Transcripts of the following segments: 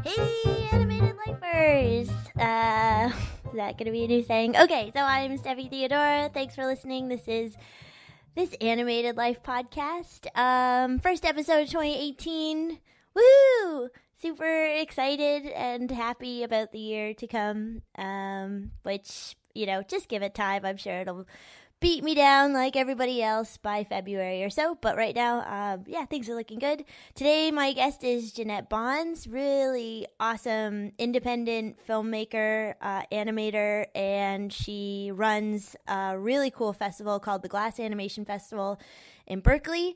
Hey, animated lifers! Is that gonna be a new thing? Okay, so I'm Stephie-theodora. Thanks for listening. This is this Animated Life podcast. First episode of 2018. Woo! Super excited and happy about the year to come. Which, just give it time. I'm sure it'll beat me down like everybody else by February or so. But right now, things are looking good. Today, my guest is Jeanette-bonds, really awesome independent filmmaker, animator, and she runs a really cool festival called the GLAS Animation Festival in Berkeley.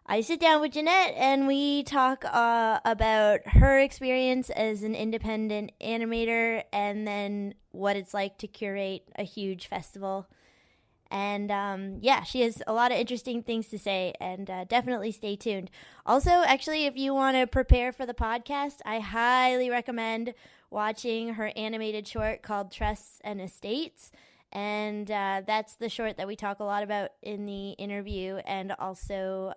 I sit down with Jeanette and we talk about her experience as an independent animator and then what it's like to curate a huge festival. And she has a lot of interesting things to say, and definitely stay tuned. Also, actually, if you want to prepare for the podcast, I highly recommend watching her animated short called Trusts and Estates. And that's the short that we talk a lot about in the interview, and also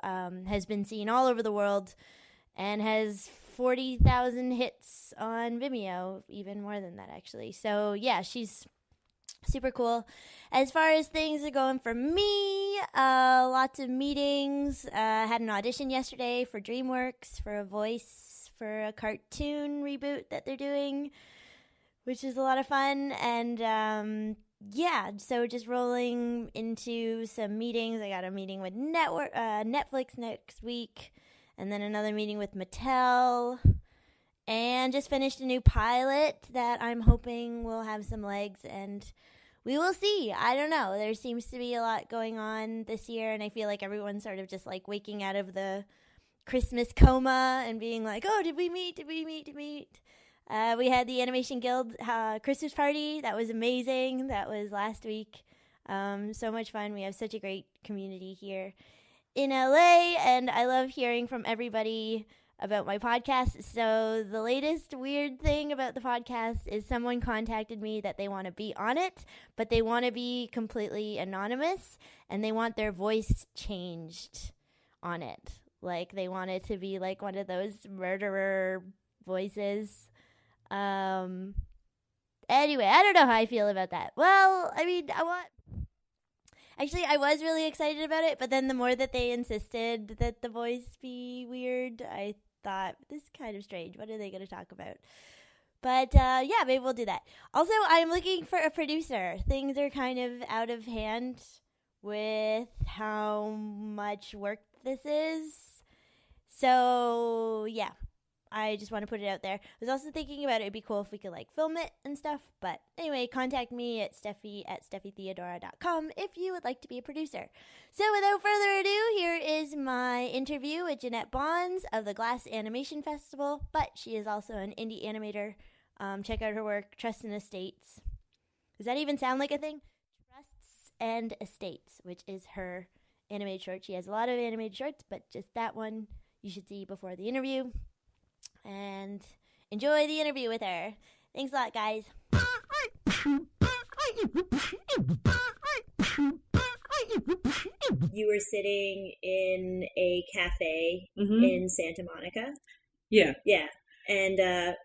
has been seen all over the world and has 40,000 hits on Vimeo, even more than that, actually. So, yeah, she's super cool. As far as things are going for me, lots of meetings. Had an audition yesterday for DreamWorks for a voice for a cartoon reboot that they're doing, which is a lot of fun. And so just rolling into some meetings. I got a meeting with Netflix next week, and then another meeting with Mattel. And just finished a new pilot that I'm hoping will have some legs, and we will see. I don't know. There seems to be a lot going on this year, and I feel like everyone's sort of just like waking out of the Christmas coma and being like, oh, did we meet? We had the Animation Guild Christmas party. That was amazing. That was last week. So much fun. We have such a great community here in LA, and I love hearing from everybody about my podcast. So the latest weird thing about the podcast is someone contacted me that they want to be on it, but they want to be completely anonymous, and they want their voice changed on it. Like, they want it to be like one of those murderer voices. Anyway, I don't know how I feel about that. Well, I mean, Actually, I was really excited about it, but then the more that they insisted that the voice be weird, I thought, this is kind of strange. What are they going to talk about? But, maybe we'll do that. Also, I'm looking for a producer. Things are kind of out of hand with how much work this is. So, yeah. I just want to put it out there. I was also thinking about it'd be cool if we could film it and stuff. But anyway, contact me at stephie@stephie-theodora.com if you would like to be a producer. So without further ado, here is my interview with Jeanette-bonds of the GLAS Animation Festival. But she is also an indie animator. Check out her work, Trusts and Estates. Does that even sound like a thing? Trusts and Estates, which is her animated short. She has a lot of animated shorts, but just that one you should see before the interview. And enjoy the interview with her. Thanks a lot, guys. You were sitting in a cafe in Santa Monica? Yeah. Yeah. And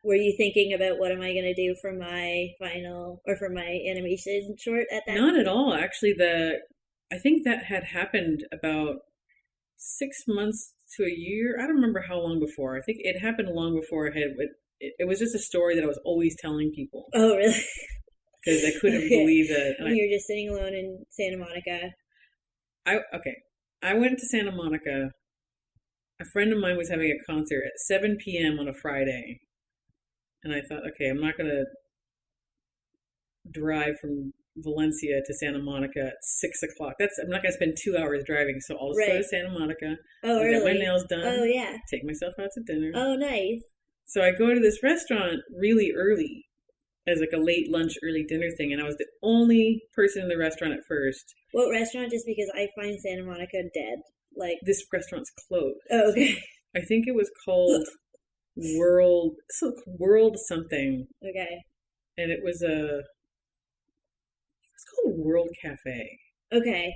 were you thinking about what am I going to do for my final, or for my animation short at that Not point? at all. Actually, I think that had happened about 6 months to a year. I don't remember how long before. I think it happened long before it was just a story that I was always telling people. Oh, really? Because I couldn't believe it. And you're just sitting alone in Santa Monica. I went to Santa Monica. A friend of mine was having a concert at 7 p.m. on a Friday. And I thought, okay, I'm not going to drive from Valencia to Santa Monica at 6 o'clock. I'm not going to spend 2 hours driving, so I'll just go to Santa Monica. Oh, really? Get my nails done. Oh, yeah. Take myself out to dinner. Oh, nice. So I go to this restaurant really early as like a late lunch, early dinner thing, and I was the only person in the restaurant at first. What restaurant? Just because I find Santa Monica dead. This restaurant's closed. Oh, okay. I think it was called World something. Okay. And it was called World Cafe. Okay.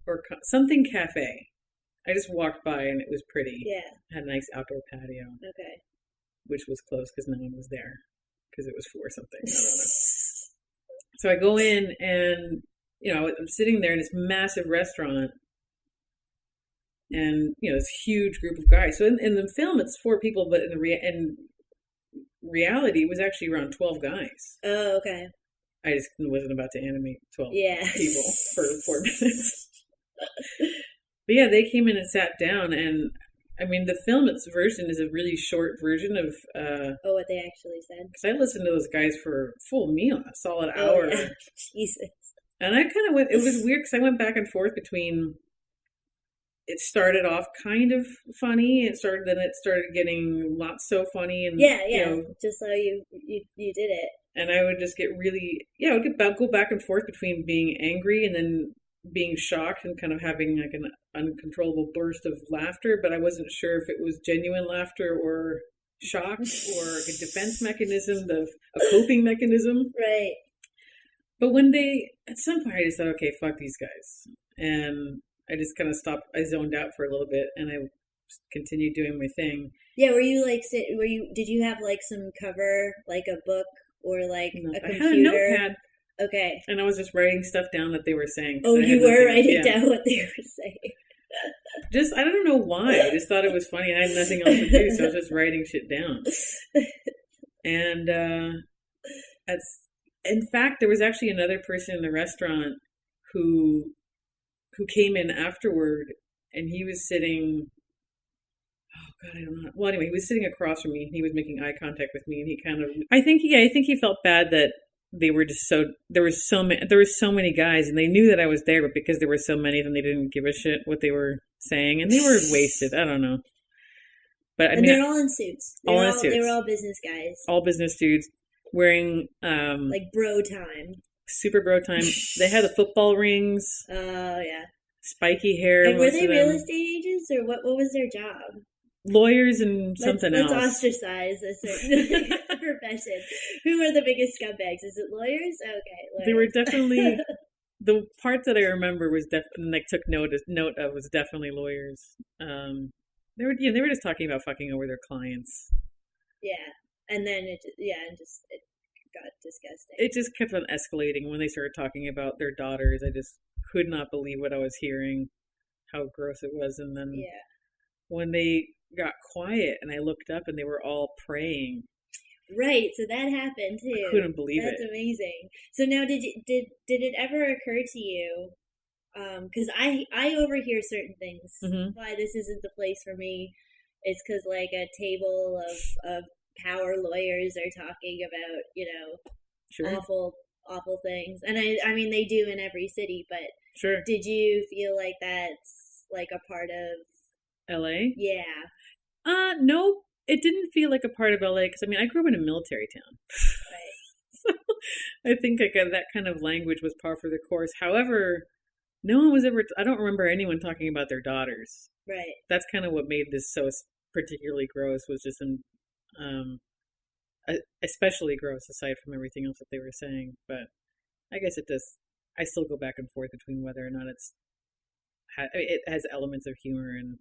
Or something cafe. I just walked by and it was pretty. Yeah. It had a nice outdoor patio. Okay. which was closed because no one was there because it was 4 something. I don't know. So I go in and, I'm sitting there in this massive restaurant and, this huge group of guys. So in the film, it's 4 people, but in reality, it was actually around 12 guys. Oh, okay. I just wasn't about to animate 12 Yeah. people for 4 minutes. But yeah, they came in and sat down, and I mean, the film's version is a really short version of... what they actually said. Because I listened to those guys for a full meal, a solid Oh, hour. yeah. Jesus. And I kind of went... It was weird because I went back and forth between... It started off kind of funny. Then it started getting not so funny. And yeah. Just how you did it. And I would just get really... Yeah, I would go back and forth between being angry and then being shocked and kind of having like an uncontrollable burst of laughter, but I wasn't sure if it was genuine laughter or shock or like a defense mechanism, a coping mechanism. Right. But at some point I just thought, okay, fuck these guys. And I just kind of stopped, I zoned out for a little bit and I continued doing my thing. Yeah, did you have like some cover, like a book or like a computer? I had a notepad. Okay. And I was just writing stuff down that they were saying. Oh, you were writing down what they were saying. Just, I don't know why. I just thought it was funny. I had nothing else to do, so I was just writing shit down. And in fact, there was actually another person in the restaurant who came in afterward, and he was sitting... Oh, God, I don't know. Well, anyway, he was sitting across from me. He was making eye contact with me, and he kind of... I think he felt bad that they were just there were so many guys, and they knew that I was there, but because there were so many of them, they didn't give a shit what they were saying, and they were wasted. I don't know. But they're all in suits. They were all business guys. All business dudes wearing like bro time. Super bro time. They had the football rings. Oh yeah. Spiky hair. And were they real estate agents or what was their job? Lawyers and something else. Let's ostracize a certain profession. Who are the biggest scumbags? Is it lawyers? Okay, lawyers. They were definitely the part that I remember was definitely took note of was definitely lawyers. They were just talking about fucking over their clients. Yeah, and then it got disgusting. It just kept on escalating when they started talking about their daughters. I just could not believe what I was hearing, how gross it was, and then when they got quiet and I looked up and they were all praying. Right, so that happened too. I couldn't believe That's amazing. So now, did it ever occur to you? Because I overhear certain things. Mm-hmm. Why this isn't the place for me is because like a table of power lawyers are talking about Sure. awful things, and I mean they do in every city. But sure, did you feel like that's like a part of LA? Yeah. No, it didn't feel like a part of LA because I grew up in a military town. Right. So I think like that kind of language was par for the course. However, no one was ever. I don't remember anyone talking about their daughters. Right. That's kind of what made this so particularly gross. Was just especially gross aside from everything else that they were saying. But I guess it does. I still go back and forth between whether or not it has elements of humor and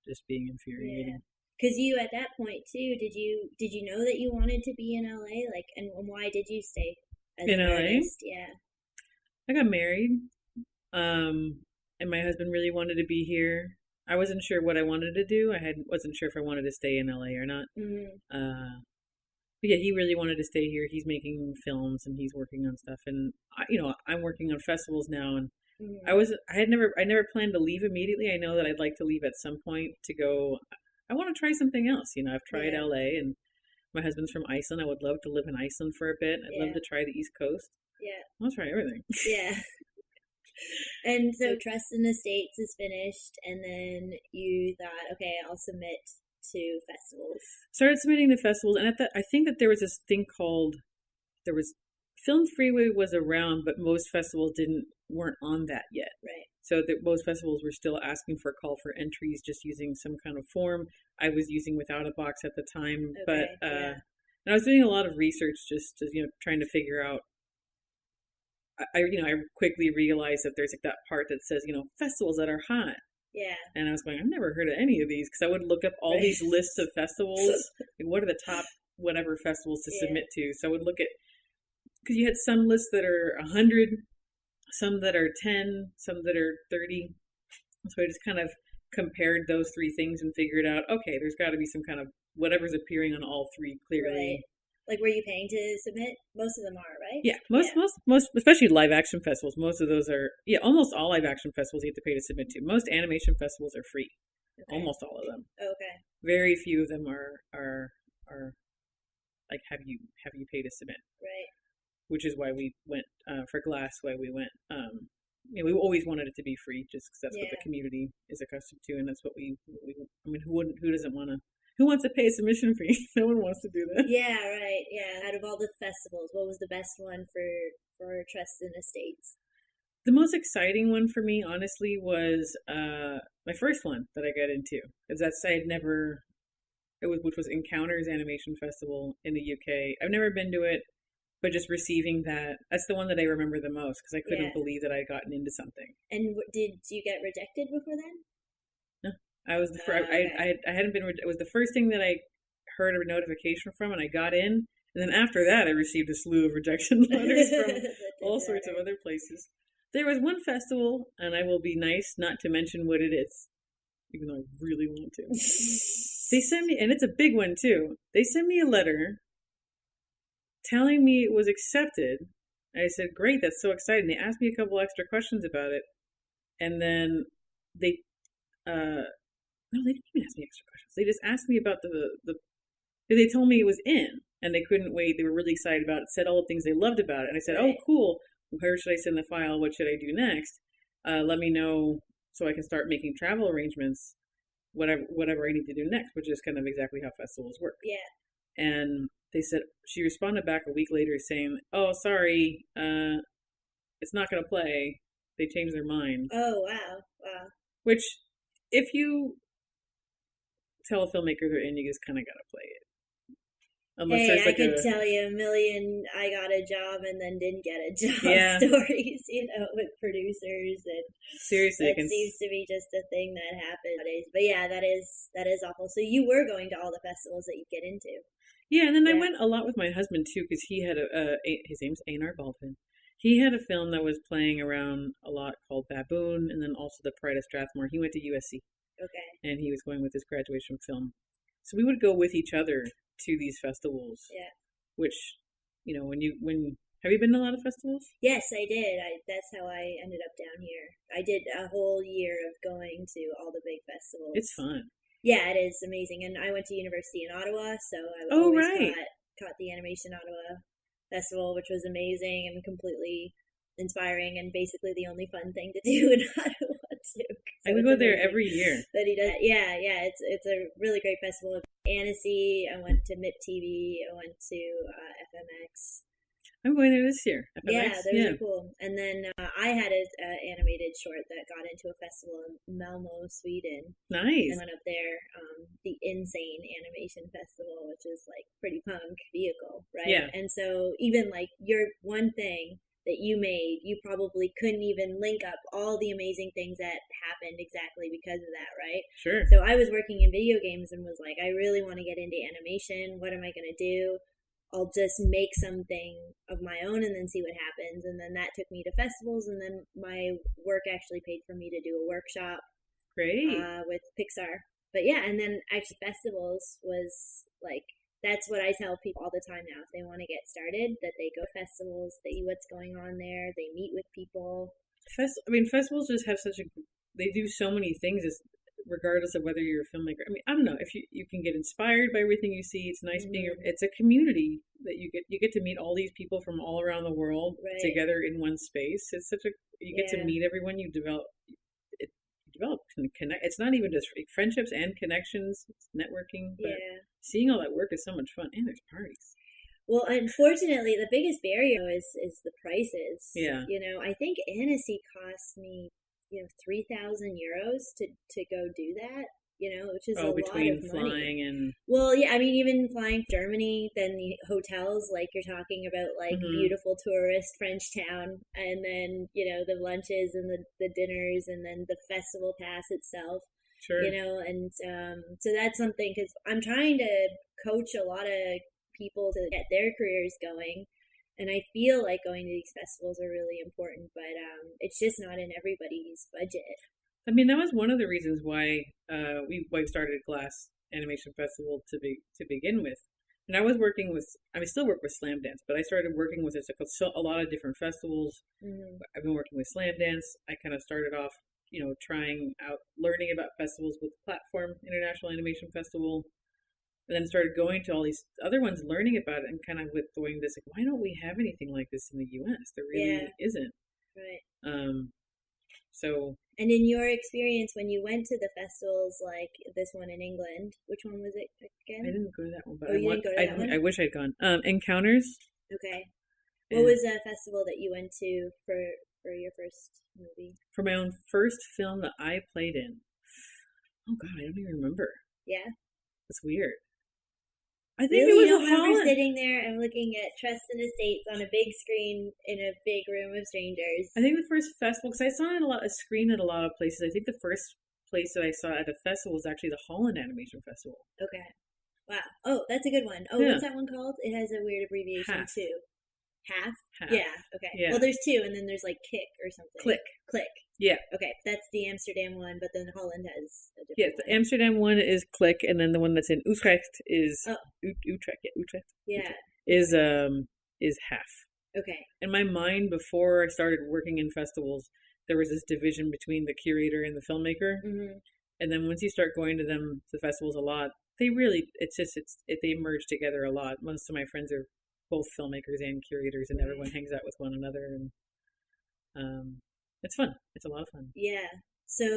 just being infuriating. Because you at that point too, did you know that you wanted to be in LA? Like, and why did you stay as in an LA? artist? Yeah, I got married, and my husband really wanted to be here. I wasn't sure what I wanted to do. Wasn't sure if I wanted to stay in LA or not. Mm-hmm. But yeah, he really wanted to stay here. He's making films and he's working on stuff, and I'm working on festivals now, and I never planned to leave immediately. I know that I'd like to leave at some point to go. I want to try something else. I've tried LA, and my husband's from Iceland. I would love to live in Iceland for a bit. I'd love to try the East Coast. Yeah. I'll try everything. Yeah. And so Trust in the States is finished, and then you thought, okay, I'll submit to festivals. Started submitting to festivals, and I think that there was this thing called, Film Freeway was around, but most festivals weren't on that yet. Right. So most festivals were still asking for a call for entries, just using some kind of form. I was using Without a Box at the time, okay, but and I was doing a lot of research, just to, trying to figure out. I quickly realized that there's like that part that says, festivals that are hot. Yeah. And I was going, I've never heard of any of these, because I would look up all these lists of festivals what are the top whatever festivals to submit to. So I would look at, because you had some lists that are 100, some that are 10, some that are 30. So I just kind of compared those three things and figured out, okay, there's got to be some kind of whatever's appearing on all three clearly. Right. Like, were you paying to submit? Most of them are, right? Yeah, most, especially live action festivals. Most of those are, almost all live action festivals you have to pay to submit to. Most animation festivals are free. Okay. Almost all of them. Okay. Very few of them are like have you pay to submit. Right. Which is why we went for GLAS. Why we went. We always wanted it to be free, just because that's what the community is accustomed to, and that's what we. I mean, who doesn't want to? Who wants to pay a submission fee? No one wants to do that. Yeah, right. Yeah. Out of all the festivals, what was the best one for Trusts and Estates? The most exciting one for me, honestly, was my first one that I got into. Because that's which was Encounters Animation Festival in the UK. I've never been to it, but just receiving that's the one that I remember the most, because I couldn't believe that I'd gotten into something. And did you get rejected before then? I was the first. I hadn't been. It was the first thing that I heard a notification from, and I got in. And then after that, I received a slew of rejection letters from all sorts of other places. There was one festival, and I will be nice not to mention what it is, even though I really want to. They sent me, and it's a big one too. They sent me a letter telling me it was accepted. I said, "Great, that's so exciting." They asked me a couple extra questions about it, and then they. No, they didn't even ask me extra questions. They just asked me about the. They told me it was in, and they couldn't wait. They were really excited about it. Said all the things they loved about it, and I said, "Oh, cool. Where should I send the file? What should I do next? Let me know so I can start making travel arrangements. Whatever I need to do next," which is kind of exactly how festivals work. Yeah. And they said she responded back a week later saying, "Oh, sorry, it's not going to play. They changed their mind." Oh, wow. Which, if you tell a filmmaker they're in, you just kind of got to play it. Unless I could tell you a million I got a job and then didn't get a job stories, with producers, and seriously, that seems to be just a thing that happens nowadays. But yeah, that is awful. So you were going to all the festivals that you get into. Yeah, and then I went a lot with my husband too, because he had his name's Einar Baldwin. He had a film that was playing around a lot called Baboon, and then also The Pride of Strathmore. He went to USC. Okay. And he was going with his graduation film. So we would go with each other to these festivals. Yeah. Which, when have you been to a lot of festivals? Yes, I did. That's how I ended up down here. I did a whole year of going to all the big festivals. It's fun. Yeah, it is amazing. And I went to university in Ottawa, so I always caught the Animation Ottawa Festival, which was amazing and completely inspiring, and basically the only fun thing to do in Ottawa too. So I would go there every year. That he does. Yeah. It's a really great festival. Annecy. I went to MIP TV. I went to FMX. I'm going there this year. FMX. Yeah, those are cool. And then I had an animated short that got into a festival in Malmo, Sweden. Nice. I went up there, the Insane Animation Festival, which is like pretty punk vehicle, right? Yeah. And so even like your one thing that you made, you probably couldn't even link up all the amazing things that happened exactly because of that, right? Sure. So I was working in video games and was like, I really want to get into animation. What am I going to do? I'll just make something of my own and then see what happens. And then that took me to festivals, and then my work actually paid for me to do a workshop. Great. With Pixar. But yeah, and then actually festivals was like, that's what I tell people all the time now. If they want to get started, that they go to festivals, they see what's going on there, they meet with people. Festivals just have they do so many things, regardless of whether you're a filmmaker. I don't know, if you can get inspired by everything you see. It's nice it's a community that you get to meet all these people from all around the world together in one space. It's you get to meet everyone. You develop connect. It's not even just friendships and connections. It's networking. But seeing all that work is so much fun, and there's parties. Well, unfortunately, the biggest barrier is the prices. Yeah. I think Annecy cost me, 3,000 euros to go do that. Which is a lot of money. Between flying and... Well, yeah, even flying to Germany, then the hotels, like you're talking about, like beautiful tourist French town, and then, the lunches and the dinners, and then the festival pass itself. Sure. And so that's something, because I'm trying to coach a lot of people to get their careers going, and I feel like going to these festivals are really important, but it's just not in everybody's budget. I mean, that was one of the reasons why we started GLAS Animation Festival to begin with. And I still work with Slam Dance, but I started working with a lot of different festivals. Mm-hmm. I've been working with Slam Dance. I kind of started off, trying out, learning about festivals with Platform International Animation Festival, and then started going to all these other ones, learning about it, and kind of with going this, like, why don't we have anything like this in the U.S.? There really isn't. Right. So. And in your experience, when you went to the festivals, like this one in England, which one was it again? I didn't go to that one, but you didn't go to that one? I wish I'd gone. Encounters. Okay. What was a festival that you went to for your first movie? For my own first film that I played in. Oh God, I don't even remember. Yeah. That's weird. I think really? it was You don't remember Holland. sitting there and looking at Trust and Estates on a big screen in a big room of strangers? I think the first festival, because I saw it a screen at a lot of places. I think the first place that I saw at a festival was actually the Holland Animation Festival. Okay. Wow. Oh, that's a good one. Oh, what's that one called? It has a weird abbreviation too. Half? Yeah, okay. Yeah. Well, there's two, and then there's like Kick or something. Click. Yeah. Okay, that's the Amsterdam one, but then Holland has a different one. The Amsterdam one is Click, and then the one that's in Utrecht is Utrecht. Yeah. Is Half. Okay. In my mind, before I started working in festivals, there was this division between the curator and the filmmaker. Mm-hmm. And then once you start going to the festivals a lot, they merge together a lot. Most of my friends are both filmmakers and curators, and everyone hangs out with one another, and it's fun. It's a lot of fun. Yeah. So,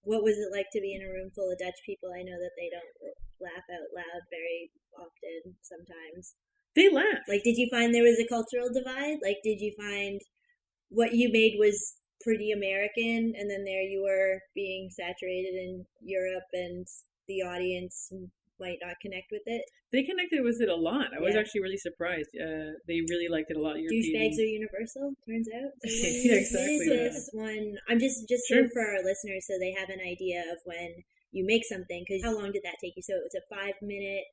what was it like to be in a room full of Dutch people? I know that they don't laugh out loud very often sometimes. They laugh. Like, did you find there was a cultural divide? Like, did you find what you made was pretty American, and then there you were being saturated in Europe, and the audience might not connect with it? They connected with it a lot. I was actually really surprised. They really liked it a lot. Douchebags are universal, turns out. So yeah, exactly. This one, I'm just sure. for our listeners, so they have an idea of when you make something. Because how long did that take you? So it was a 5-minute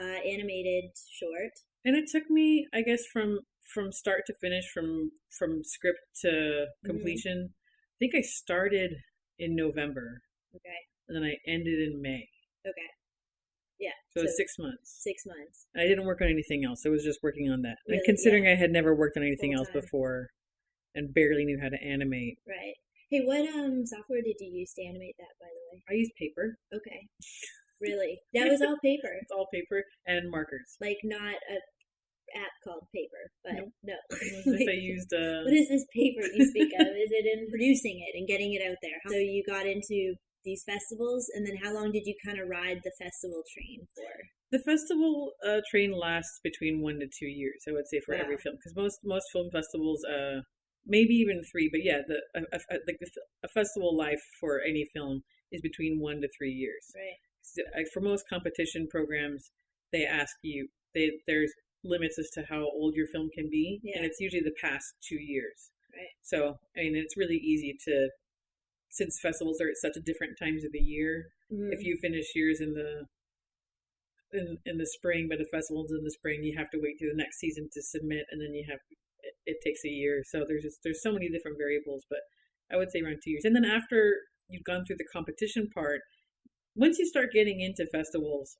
animated short. And it took me, I guess, from start to finish, from script to completion. I think I started in November. Okay. And then I ended in May. Okay. Yeah. So it was 6 months. 6 months. I didn't work on anything else. I was just working on that. Really? And considering I had never worked on anything Full else time. before and barely knew how to animate. Right. Hey, what software did you use to animate that, by the way? I used paper. Okay. Really? That was all paper? It's all paper and markers. Like, not a app called Paper, but no. I used what is this paper you speak of? Is it in producing it and getting it out there? So you got into these festivals, and then how long did you kind of ride the festival train for? The festival train lasts between 1 to 2 years, I would say, for every film, because most film festivals, maybe even 3, but yeah, a festival life for any film is between 1 to 3 years. Right. For most competition programs, they ask you, there's limits as to how old your film can be, and it's usually the past 2 years. Right. So, I mean, it's really easy to, since festivals are at such different times of the year, if you finish yours in the spring, but the festival's in the spring, you have to wait through the next season to submit, and then it takes a year. So there's so many different variables, but I would say around 2 years. And then after you've gone through the competition part, once you start getting into festivals,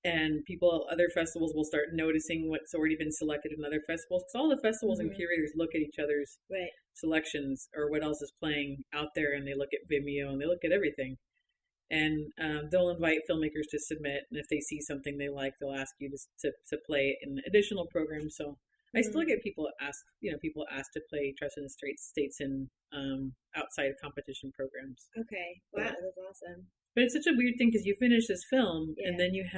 and other festivals will start noticing what's already been selected in other festivals, because all the festivals and curators look at each other's selections or what else is playing out there, and they look at Vimeo and they look at everything. And they'll invite filmmakers to submit, and if they see something they like, they'll ask you to play it in additional programs. So I still get people asked to play Trust in the States in outside competition programs. Okay, wow, that's awesome. But it's such a weird thing, because you finish this film and then you're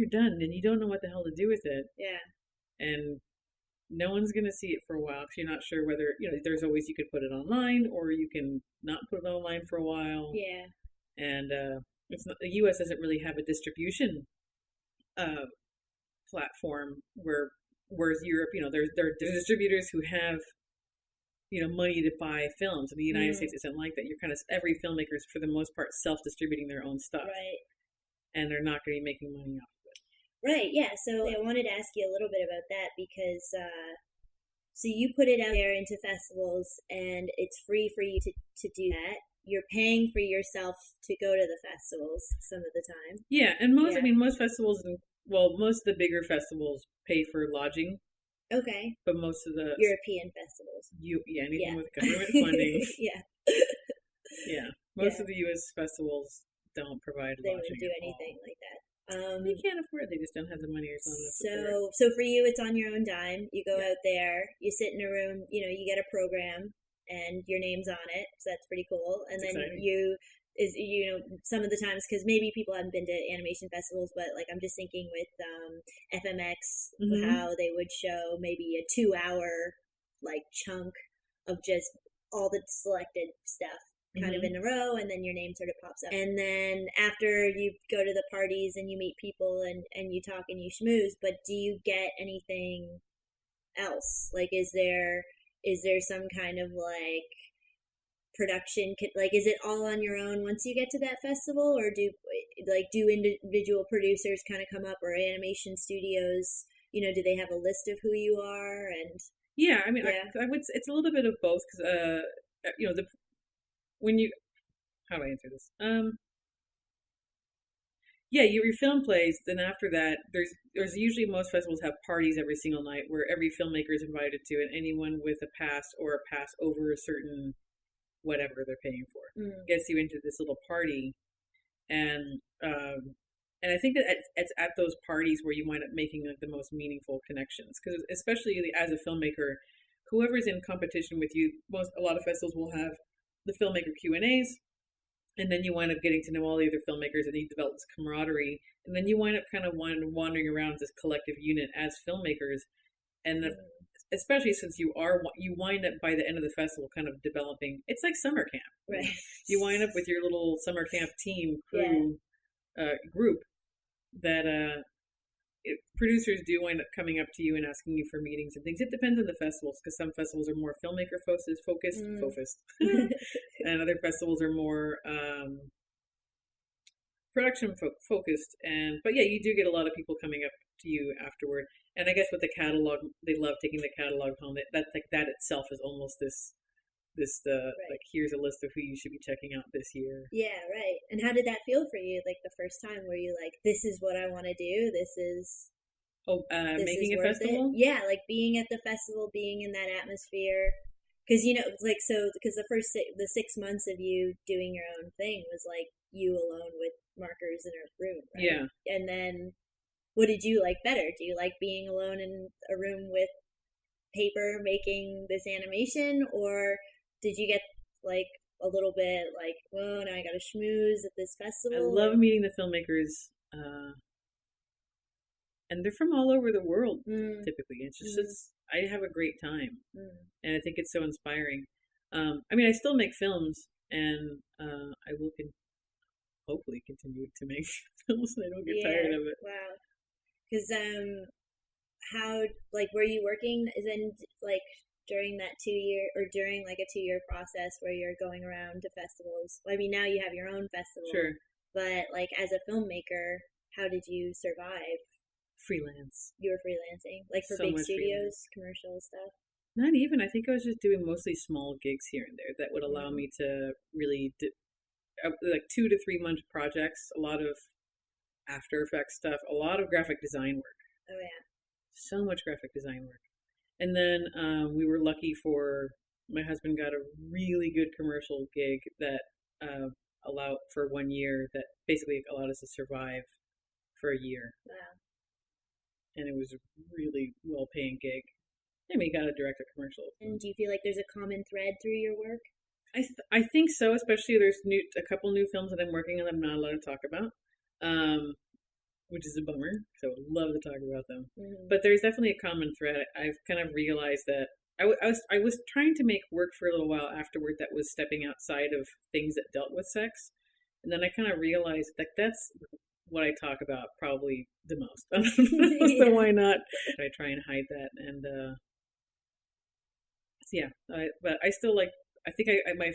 done, and you don't know what the hell to do with it. Yeah. And no one's going to see it for a while, because you're not sure whether, there's always, you could put it online, or you can not put it online for a while. Yeah. And it's not, the U.S. doesn't really have a distribution platform whereas Europe, there are distributors who have money to buy films. In the United States, isn't like that. You're kind of, every filmmaker is for the most part self-distributing their own stuff, Right. and they're not going to be making money off of it. Right. Yeah. So I wanted to ask you a little bit about that because so you put it out there into festivals, and it's free for you to do that. You're paying for yourself to go to the festivals some of the time. Yeah, and most festivals, most of the bigger festivals pay for lodging. Okay. But most of the European festivals. Anything with government funding. Yeah. Yeah. Most of the U.S. festivals don't provide They lodging. wouldn't do anything like that. They can't afford it. They just don't have the money or something. So for you, it's on your own dime. You go out there, you sit in a room, you get a program, and your name's on it. So that's pretty cool. And then exciting. Some of the times, because maybe people haven't been to animation festivals, but like I'm just thinking with FMX, how they would show maybe a 2-hour like chunk of just all the selected stuff kind of in a row, and then your name sort of pops up. And then after you go to the parties and you meet people and you talk and you schmooze, but do you get anything else? Like, is there some kind of like production, like, is it all on your own once you get to that festival, or do individual producers kind of come up, or animation studios, do they have a list of who you are? And I mean, I would, it's a little bit of both, because how do I answer this? Your film plays, then after that, there's usually, most festivals have parties every single night where every filmmaker is invited to, and anyone with a pass or a pass over a certain whatever they're paying for gets you into this little party. And I think that it's at those parties where you wind up making like the most meaningful connections, because especially as a filmmaker, whoever's in competition with you, a lot of festivals will have the filmmaker Q&As, and then you wind up getting to know all the other filmmakers, and you develop this camaraderie, and then you wind up kind of wandering around this collective unit as filmmakers. And especially since you wind up by the end of the festival kind of developing, it's like summer camp. Right. You wind up with your little summer camp team, crew, group that producers do wind up coming up to you and asking you for meetings and things. It depends on the festivals, because some festivals are more filmmaker focused, and other festivals are more production focused. But you do get a lot of people coming up to you afterward. And I guess with the catalog, they love taking the catalog home. That itself is almost this like, here's a list of who you should be checking out this year. Yeah, right. And how did that feel for you? Like the first time, were you like, this is what I want to do? This is making a festival? Yeah, like being at the festival, being in that atmosphere. Because because the 6 months of you doing your own thing was like you alone with markers in a room, right? Yeah. And then, what did you like better? Do you like being alone in a room with paper making this animation, or did you get like a little bit like, whoa, now I gotta schmooze at this festival? I love meeting the filmmakers, and they're from all over the world. Typically, it's just I have a great time, and I think it's so inspiring. I mean, I still make films, and I will hopefully continue to make films so I don't get tired of it. Wow. Because how, like, were you working then, like, during that 2-year, or during like a 2-year process where you're going around to festivals? I mean, now you have your own festival. Sure. But like, as a filmmaker, how did you survive? Freelance. You were freelancing, like, for big studios, commercial stuff? Not even. I think I was just doing mostly small gigs here and there that would allow me to really like 2 to 3 month projects, a lot of After Effects stuff, a lot of graphic design work. Oh yeah. So much graphic design work. And then we were lucky my husband got a really good commercial gig that allowed for 1 year, that basically allowed us to survive for a year. Wow. And it was a really well-paying gig. And we got to direct a commercial. And do you feel like there's a common thread through your work? I think so, especially there's a couple new films that I'm working on that I'm not allowed to talk about, which is a bummer. So I would love to talk about them. But there's definitely a common thread. I've kind of realized that I was trying to make work for a little while afterward that was stepping outside of things that dealt with sex. And then I kind of realized that that's what I talk about probably the most. So why not? I try and hide that. And yeah. But I still like. I think I might,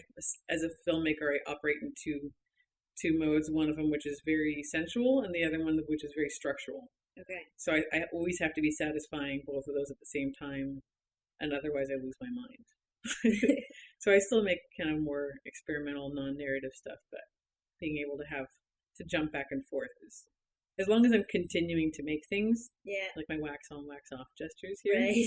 as a filmmaker, I operate in two modes. One of them which is very sensual, and the other one which is very structural. Okay. So I always have to be satisfying both of those at the same time, and otherwise I lose my mind. So I still make kind of more experimental, non-narrative stuff, but being able to jump back and forth is, as long as I'm continuing to make things, Yeah. like my wax on, wax off gestures here. Right.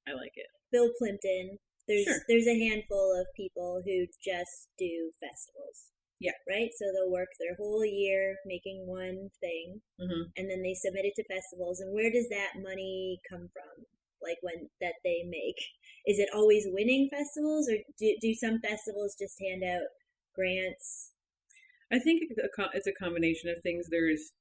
I like it. Bill Plimpton. Sure. There's a handful of people who just do festivals. Yeah. Right? So they'll work their whole year making one thing, and then they submit it to festivals. And where does that money come from? Like that they make? Is it always winning festivals, or do some festivals just hand out grants? I think it's a combination of things. There's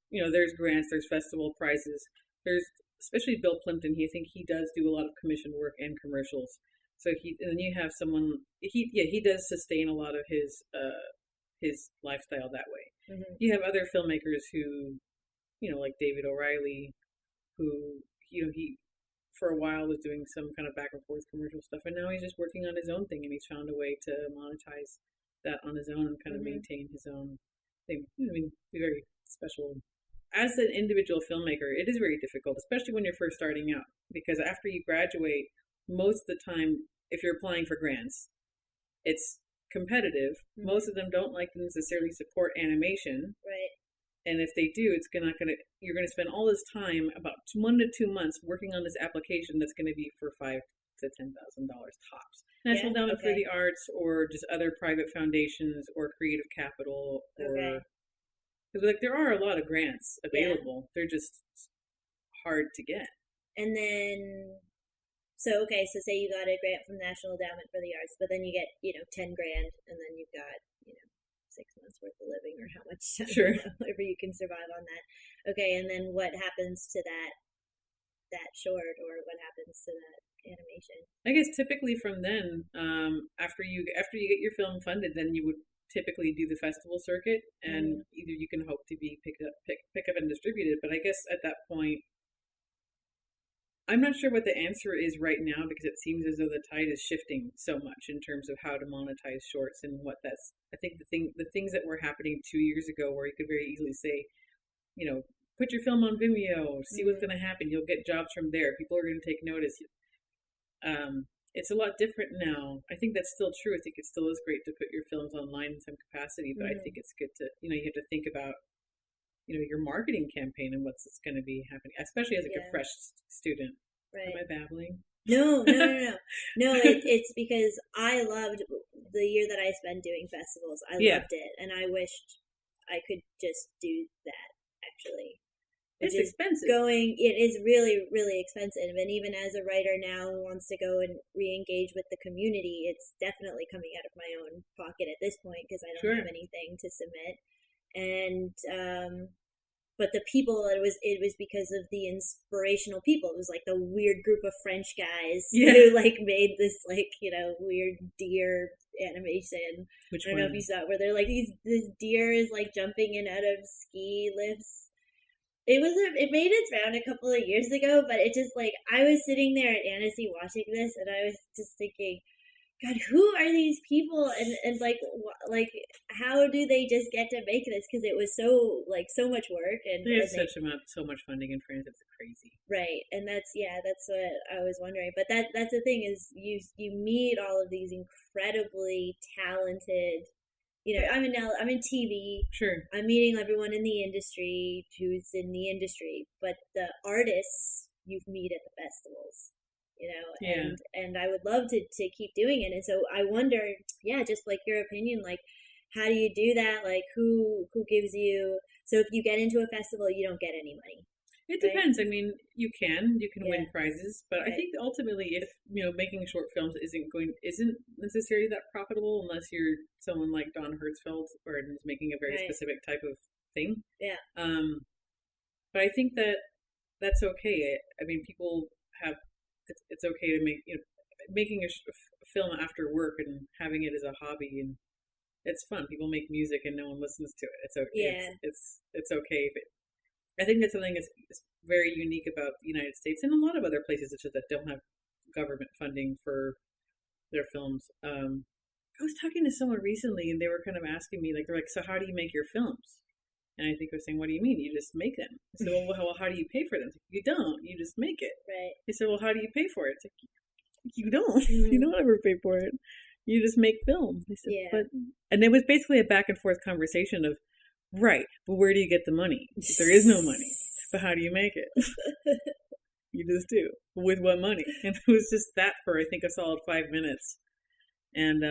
grants, there's festival prizes, there's, especially Bill Plimpton. I think he does do a lot of commission work and commercials. So and then you have someone, he does sustain a lot of his lifestyle that way. Mm-hmm. You have other filmmakers who, like David O'Reilly, who, he for a while was doing some kind of back and forth commercial stuff, and now he's just working on his own thing, and he's found a way to monetize that on his own and kind of maintain his own thing. I mean, very special. As an individual filmmaker, it is very difficult, especially when you're first starting out, because after you graduate, most of the time, if you're applying for grants, it's competitive. Mm-hmm. Most of them don't like to necessarily support animation. Right. And if they do, you're going to spend all this time, about 1 to 2 months, working on this application that's going to be for $5,000 to $10,000 tops. National Endowment for the Arts, or just other private foundations, or Creative Capital, or because there are a lot of grants available. They're just hard to get. And then, so say you got a grant from National Endowment for the Arts, but then you get $10,000, and then you've got 6 months worth of living, or how much time, whatever you can survive on that. Okay, and then what happens to that short, or what happens to that animation? I guess typically from then, after you get your film funded, then you would typically do the festival circuit, and either you can hope to be pick up and distributed. But I guess at that point, I'm not sure what the answer is right now, because it seems as though the tide is shifting so much in terms of how to monetize shorts and what that's. I think the things that were happening 2 years ago, where you could very easily say, put your film on Vimeo, see what's going to happen. You'll get jobs from there. People are going to take notice. It's a lot different now. I think that's still true. I think it still is great to put your films online in some capacity, but I think it's good to, you have to think about, your marketing campaign and what's going to be happening, especially as a fresh student. Right. Am I babbling? No. It's because I loved the year that I spent doing festivals. I loved it, and I wished I could just do that, actually. It's expensive. It is really, really expensive. And even as a writer now who wants to go and re-engage with the community, it's definitely coming out of my own pocket at this point, because I don't have anything to submit. And, but the people, it was because of the inspirational people. It was like the weird group of French guys who made this weird deer animation. Which I don't know if you saw it, where they're this deer is jumping in out of ski lifts. It made its round a couple of years ago, but it just I was sitting there at Annecy watching this, and I was just thinking, God, who are these people, and how do they just get to make this? Because it was so much work, and they have so much funding in France. It's crazy, right? And that's what I was wondering. But that's the thing, is you meet all of these incredibly talented. I'm in TV. Sure. I'm meeting everyone in the industry who's in the industry, but the artists you meet at the festivals. And I would love to keep doing it. And so I wonder, just your opinion, how do you do that? Who gives you, so if you get into a festival, you don't get any money. It depends. I mean, you can win prizes, but I think ultimately, if making short films isn't necessarily that profitable unless you're someone like Don Hertzfeldt, or is making a very specific type of thing. Yeah. But I think that's okay. I mean, people have. It's okay to make making a film after work and having it as a hobby, and it's fun. People make music and no one listens to it. It's okay. It's okay. I think that's something that's very unique about the United States and a lot of other places that don't have government funding for their films. I was talking to someone recently, and they were kind of asking me, like, they're like, so how do you make your films? And I think I was saying, what do you mean? You just make them. I said, well, how do you pay for them? Like, you don't. You just make it. Right. They said, well, how do you pay for it? It's like, you don't. You don't ever pay for it. You just make film. I said, Yeah. And it was basically a back and forth conversation of, right, but where do you get the money? There is no money. But how do you make it? You just do. With what money? And it was just that for, I think, a solid 5 minutes. And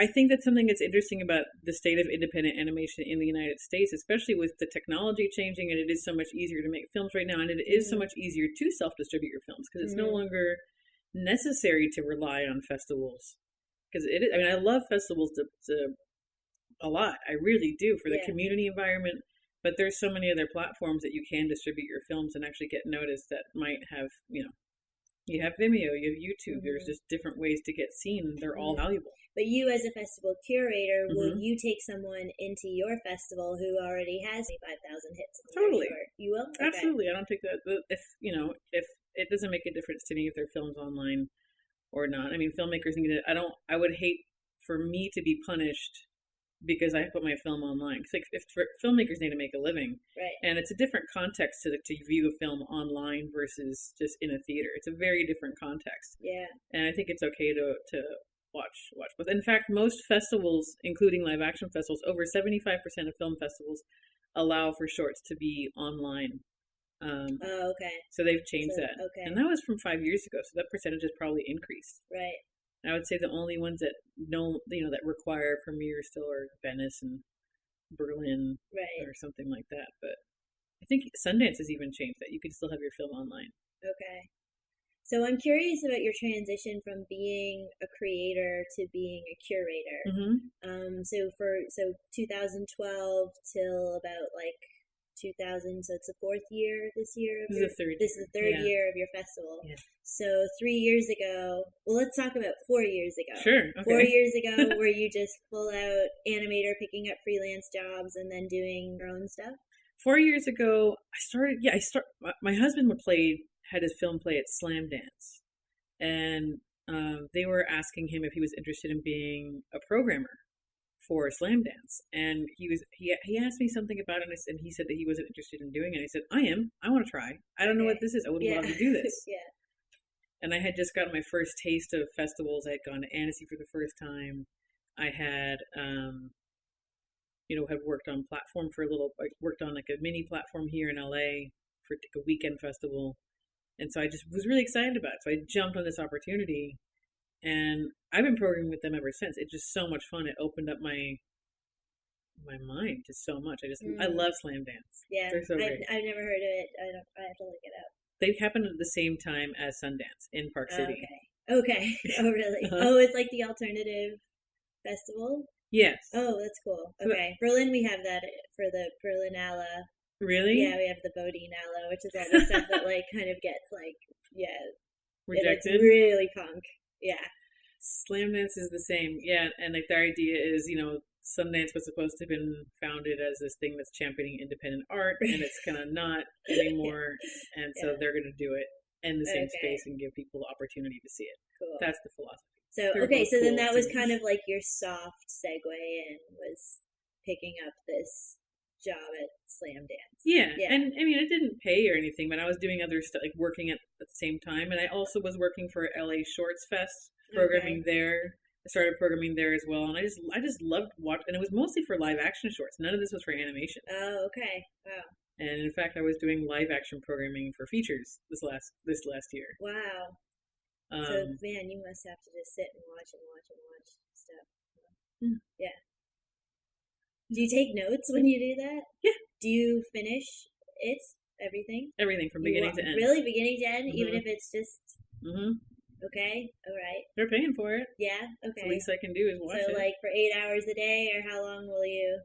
I think that's something that's interesting about the state of independent animation in the United States, especially with the technology changing, and it is so much easier to make films right now, and it is so much easier to self-distribute your films, because it's no longer necessary to rely on festivals. Because it is, I mean, I love festivals a lot. I really do, for the community environment, but there's so many other platforms that you can distribute your films and actually get noticed that might have, you know, you have Vimeo, you have YouTube, there's just different ways to get seen. They're all valuable. But you, as a festival curator, will you take someone into your festival who already has 5,000 hits? Totally. You will? Okay. Absolutely. I don't think that, if it doesn't make a difference to me if their film's online or not. I mean, filmmakers need to, I would hate for me to be punished because I put my film online. Because if filmmakers need to make a living, right? And it's a different context to view a film online versus just in a theater. It's a very different context. Yeah. And I think it's okay to watch both. In fact, most festivals, including live action festivals, over 75% of film festivals allow for shorts to be online. Okay. So they've changed that. Okay. And that was from 5 years ago, so that percentage has probably increased. Right. I would say the only ones that that require premiere still are Venice and Berlin, right, or something like that. But I think Sundance has even changed that. You can still have your film online. Okay. So I'm curious about your transition from being a creator to being a curator. So 2012 till about like 2000, so it's the fourth year this year. This is the third year of your festival. Yeah. So 3 years ago, well, let's talk about 4 years ago. Sure. Okay. 4 years ago, were you just full out animator, picking up freelance jobs and then doing your own stuff? 4 years ago, my husband had his film play at Slam Dance, and they were asking him if he was interested in being a programmer for Slam Dance, and he asked me something about it, and he said that he wasn't interested in doing it. I said, I want to try. I don't know what this is. I would love to do this. Yeah. And I had just gotten my first taste of festivals. I had gone to Annecy for the first time. I had, had worked on platform for worked on like a mini platform here in LA for a weekend festival. And so I just was really excited about it. So I jumped on this opportunity, and I've been programming with them ever since. It's just so much fun. It opened up my mind just so much. I love Slam Dance. Yeah, they're so great. I've never heard of it. I have to look it up. They happened at the same time as Sundance in Park City. Okay. Oh, really? Oh, it's like the alternative festival? Yes. Oh, that's cool. Okay. Berlin, we have that for the Berlinale. Really? Yeah, we have the Bodinale, which is all the stuff that kind of gets rejected. It's really punk. Yeah. Slam Dance is the same. Yeah, and their idea is, Sundance was supposed to have been founded as this thing that's championing independent art, and it's kind of not anymore. And so they're going to do it in the same space and give people the opportunity to see it. Cool. That's the philosophy. So then that was kind of like your soft segue in, was picking up this job at Slam Dance. Yeah. And I mean, it didn't pay or anything, but I was doing other stuff, like working at the same time, and I also was working for LA Shorts Fest, programming there. I started programming there as well, and I just loved watching, and it was mostly for live action shorts. None of this was for animation. Oh, okay. Wow. And in fact, I was doing live action programming for features this last year. Wow. So man, you must have to just sit and watch stuff. Yeah. Do you take notes when you do that? Yeah. Do you finish everything? Everything from beginning to end. Really, beginning to end, even if it's just. Okay, all right. They're paying for it. Yeah, okay. The least I can do is watch it. So, for 8 hours a day, or how long will you?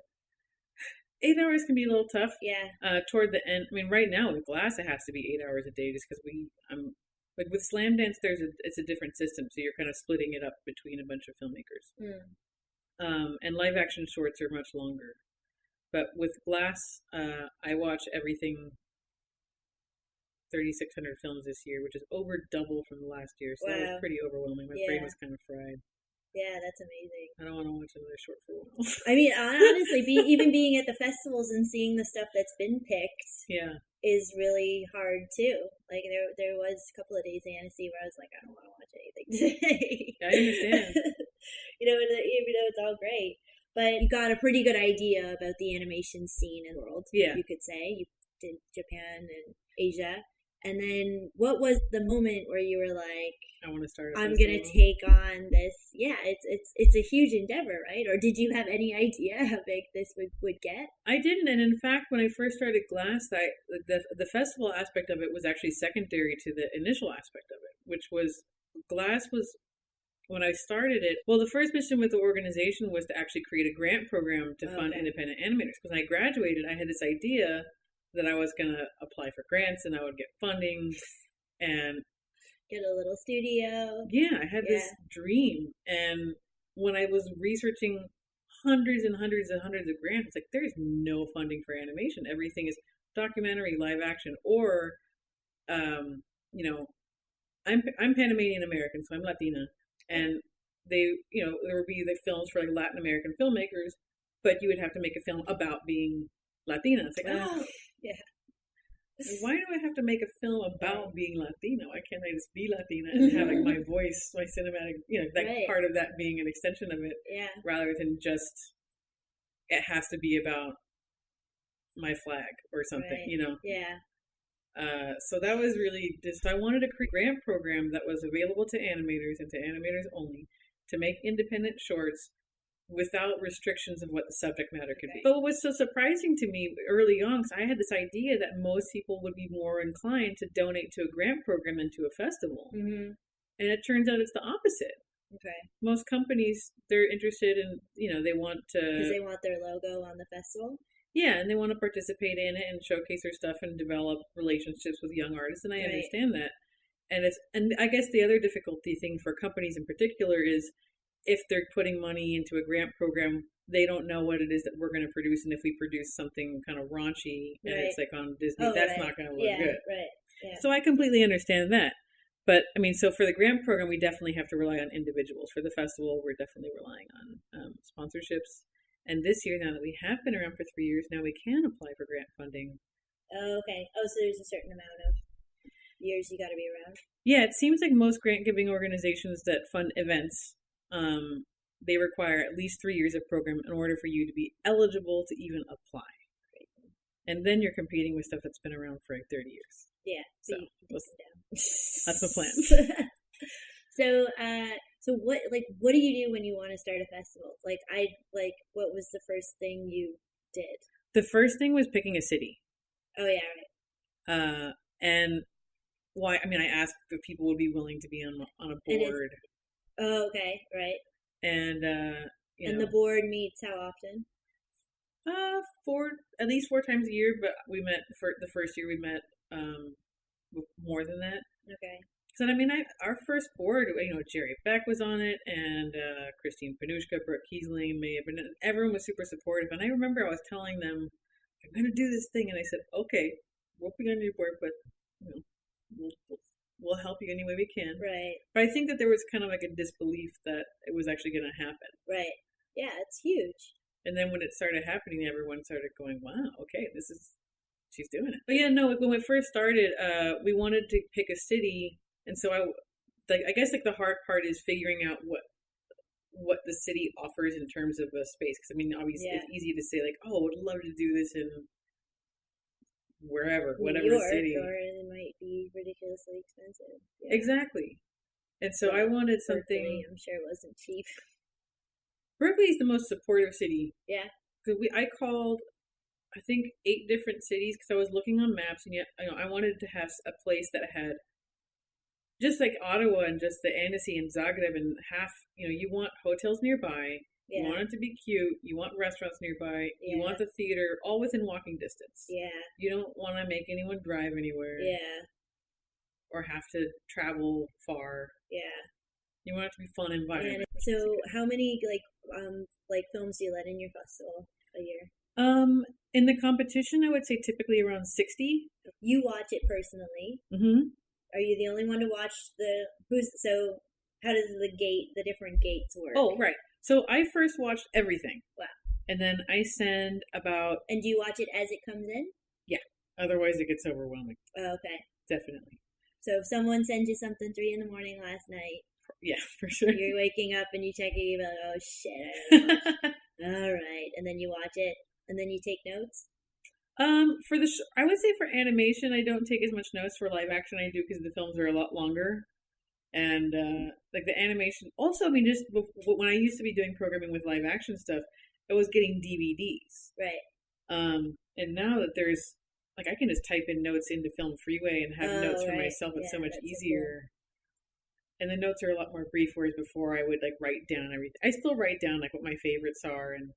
8 hours can be a little tough. Yeah. Toward the end, I mean, right now with GLAS, it has to be 8 hours a day, just because like with Slam Dance, it's a different system, so you're kind of splitting it up between a bunch of filmmakers. And live action shorts are much longer. But with GLAS, I watch everything 3,600 films this year, which is over double from last year. So that was pretty overwhelming. My brain was kind of fried. Yeah, that's amazing. I don't want to watch another short for a while. I mean, honestly, even being at the festivals and seeing the stuff that's been picked is really hard too. Like there was a couple of days in Annecy where I was like, I don't want to watch anything today. I understand. Even though it's all great. But you got a pretty good idea about the animation scene in the world, you could say. You did Japan and Asia. And then what was the moment where you were like, I want to start I'm going to take on this. Yeah, it's a huge endeavor, right? Or did you have any idea how big this would get? I didn't. And in fact, when I first started GLAS, the festival aspect of it was actually secondary to the initial aspect of it, which was GLAS was, when I started it, well, the first mission with the organization was to actually create a grant program to fund independent animators. Because when I graduated, I had this idea that I was going to apply for grants and I would get funding and get a little studio. Yeah, I had this dream. And when I was researching hundreds and hundreds and hundreds of grants, it's like there's no funding for animation. Everything is documentary, live action, or, you know, I'm Panamanian American, so I'm Latina. And they, you know, there would be the films for like Latin American filmmakers, but you would have to make a film about being Latina. It's like, why do I have to make a film about being Latina? Why can't I just be Latina and have like my voice, my cinematic, you know, that part of that being an extension of it, rather than just it has to be about my flag or something, you know? So that was really just, I wanted to create a grant program that was available to animators and to animators only to make independent shorts without restrictions of what the subject matter could be. But what was so surprising to me early on, because I had this idea that most people would be more inclined to donate to a grant program than to a festival. And it turns out it's the opposite. Most companies, they're interested in, you know, they want to... Because they want their logo on the festival? Yeah, and they want to participate in it and showcase their stuff and develop relationships with young artists, and I understand that. And I guess the other difficulty thing for companies in particular is if they're putting money into a grant program, they don't know what it is that we're going to produce, and if we produce something kind of raunchy and it's like on Disney, that's not going to look good. So I completely understand that. But, I mean, so for the grant program, we definitely have to rely on individuals. For the festival, we're definitely relying on sponsorships. And this year, now that we have been around for 3 years, now we can apply for grant funding. Oh, okay. Oh, so there's a certain amount of years you got to be around. Yeah, it seems like most grant-giving organizations that fund events, they require at least 3 years of program in order for you to be eligible to even apply. And then you're competing with stuff that's been around for like 30 years. Yeah. So that's the plan. So what do you do when you want to start a festival? What was the first thing you did? The first thing was picking a city. Oh yeah, right. And why? I mean, I asked if people would be willing to be on a board. Oh, okay, right. And the board meets how often? At least 4 times a year. But we met for the first year. We met more than that. Okay. So I mean, our first board, you know, Jerry Beck was on it, and Christine Panushka, Brooke Kiesling, everyone was super supportive. And I remember I was telling them, I'm going to do this thing, and I said, okay, we'll be on your board, but you know, we'll help you any way we can. Right. But I think that there was kind of like a disbelief that it was actually going to happen. Right. Yeah, it's huge. And then when it started happening, everyone started going, wow, okay, she's doing it. But yeah, no, when we first started, we wanted to pick a city. And so I guess like the hard part is figuring out what the city offers in terms of a space. Because I mean, obviously it's easy to say like, oh, I would love to do this in wherever, whatever New York, city. Or it might be ridiculously expensive. Yeah. Exactly. And so I wanted something. Berkeley, I'm sure it wasn't cheap. Berkeley is the most supportive city. Yeah. Because I called, I think 8 different cities because I was looking on maps, and yet I wanted to have a place that had. Just like Ottawa and just the Annecy and Zagreb and you want hotels nearby, you want it to be cute, you want restaurants nearby, you want the theater all within walking distance. Yeah. You don't want to make anyone drive anywhere. Yeah. Or have to travel far. Yeah. You want it to be fun and vibrant. So how many films do you let in your festival a year? In the competition, I would say typically around 60. you watch it personally. Mm-hmm. Are you the only one to watch so how does the different gates work? Oh, right. So I first watched everything. Wow. And then I send about... And do you watch it as it comes in? Yeah. Otherwise it gets overwhelming. Oh, okay. Definitely. So if someone sends you something 3 a.m. last night, yeah, for sure. You're waking up and you check it, you're like, oh shit. All right. And then you watch it and then you take notes? For I would say for animation, I don't take as much notes. For live action, I do because the films are a lot longer. And, like the animation, also, I mean, just when I used to be doing programming with live action stuff, I was getting DVDs. Right. And now that there's, like, I can just type in notes into Film Freeway and have notes for myself. It's so much easier. So cool. And the notes are a lot more brief, whereas before I would, like, write down everything. I still write down, like, what my favorites are. And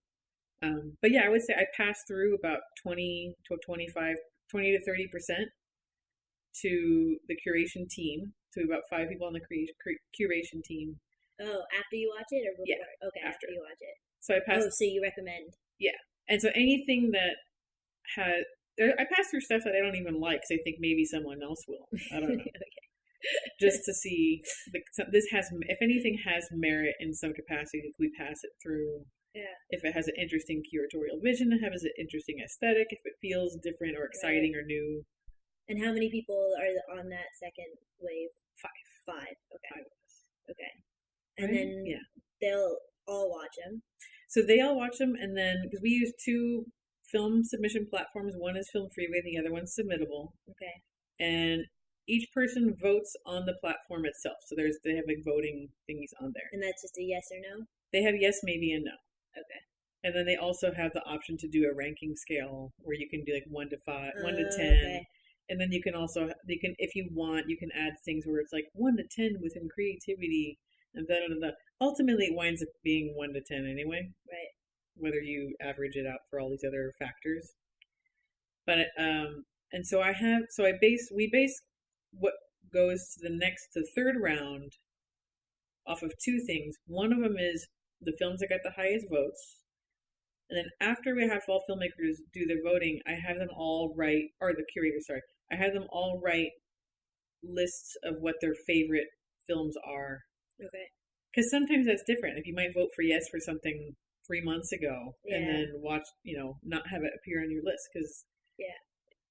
but, yeah, I would say I pass through about 20 to 30% to the curation team. So about 5 people on the curation team. Oh, after you watch it or before? Yeah, okay, after you watch it. So I pass. Oh, so you recommend? Yeah, and so anything that I pass through stuff that I don't even like, because I think maybe someone else will. I don't know. Okay. Just to see, this has, if anything has merit in some capacity, we pass it through. Yeah. If it has an interesting curatorial vision, it has an interesting aesthetic, if it feels different or exciting or new. And how many people are on that second wave? 5. Okay. 5 of us. Okay. And then they'll all watch them. So they all watch them, and then, because we use 2 film submission platforms, one is Film Freeway, the other one's Submittable. Okay. And each person votes on the platform itself. So they have like voting thingies on there. And that's just a yes or no? They have yes, maybe, and no. Okay. And then they also have the option to do a ranking scale where you can do like 1 to 5, 1 to 10. Okay. And then you can also, if you want, you can add things where it's like 1 to 10 within creativity and da. Ultimately, it winds up being 1 to 10 anyway. Right. Whether you average it out for all these other factors. But, and so we base what goes to the third round off of 2 things. One of them is the films that got the highest votes. And then after we have all filmmakers do their voting, I have them all write, or the curators, sorry, I have them all write lists of what their favorite films are. Okay. Because sometimes that's different. If you might vote for yes for something 3 months ago, and then watch, not have it appear on your list because it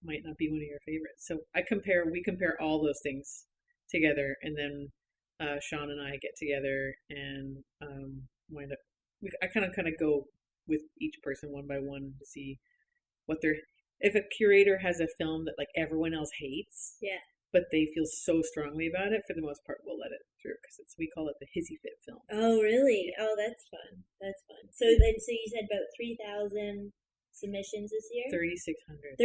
might not be one of your favorites. So we compare all those things together, and then Sean and I get together and wind up. I kind of go with each person one by one to see if a curator has a film that like everyone else hates, but they feel so strongly about it, for the most part we'll let it through because we call it the hissy fit film. Oh really? Yeah. Oh, that's fun. So you said about 3,000 submissions this year? 3,600.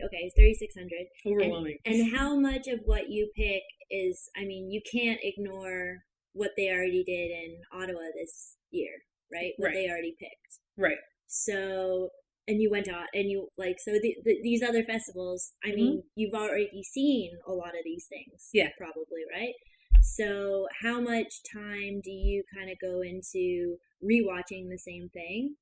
Okay, it's 3,600. Overwhelming. And how much of what you pick is, I mean, you can't ignore what they already did in Ottawa this year, right? What they already picked. Right. So, and you went out, and you, like, so these other festivals, I mean, you've already seen a lot of these things. Yeah. Probably, right? So how much time do you kind of go into rewatching the same thing?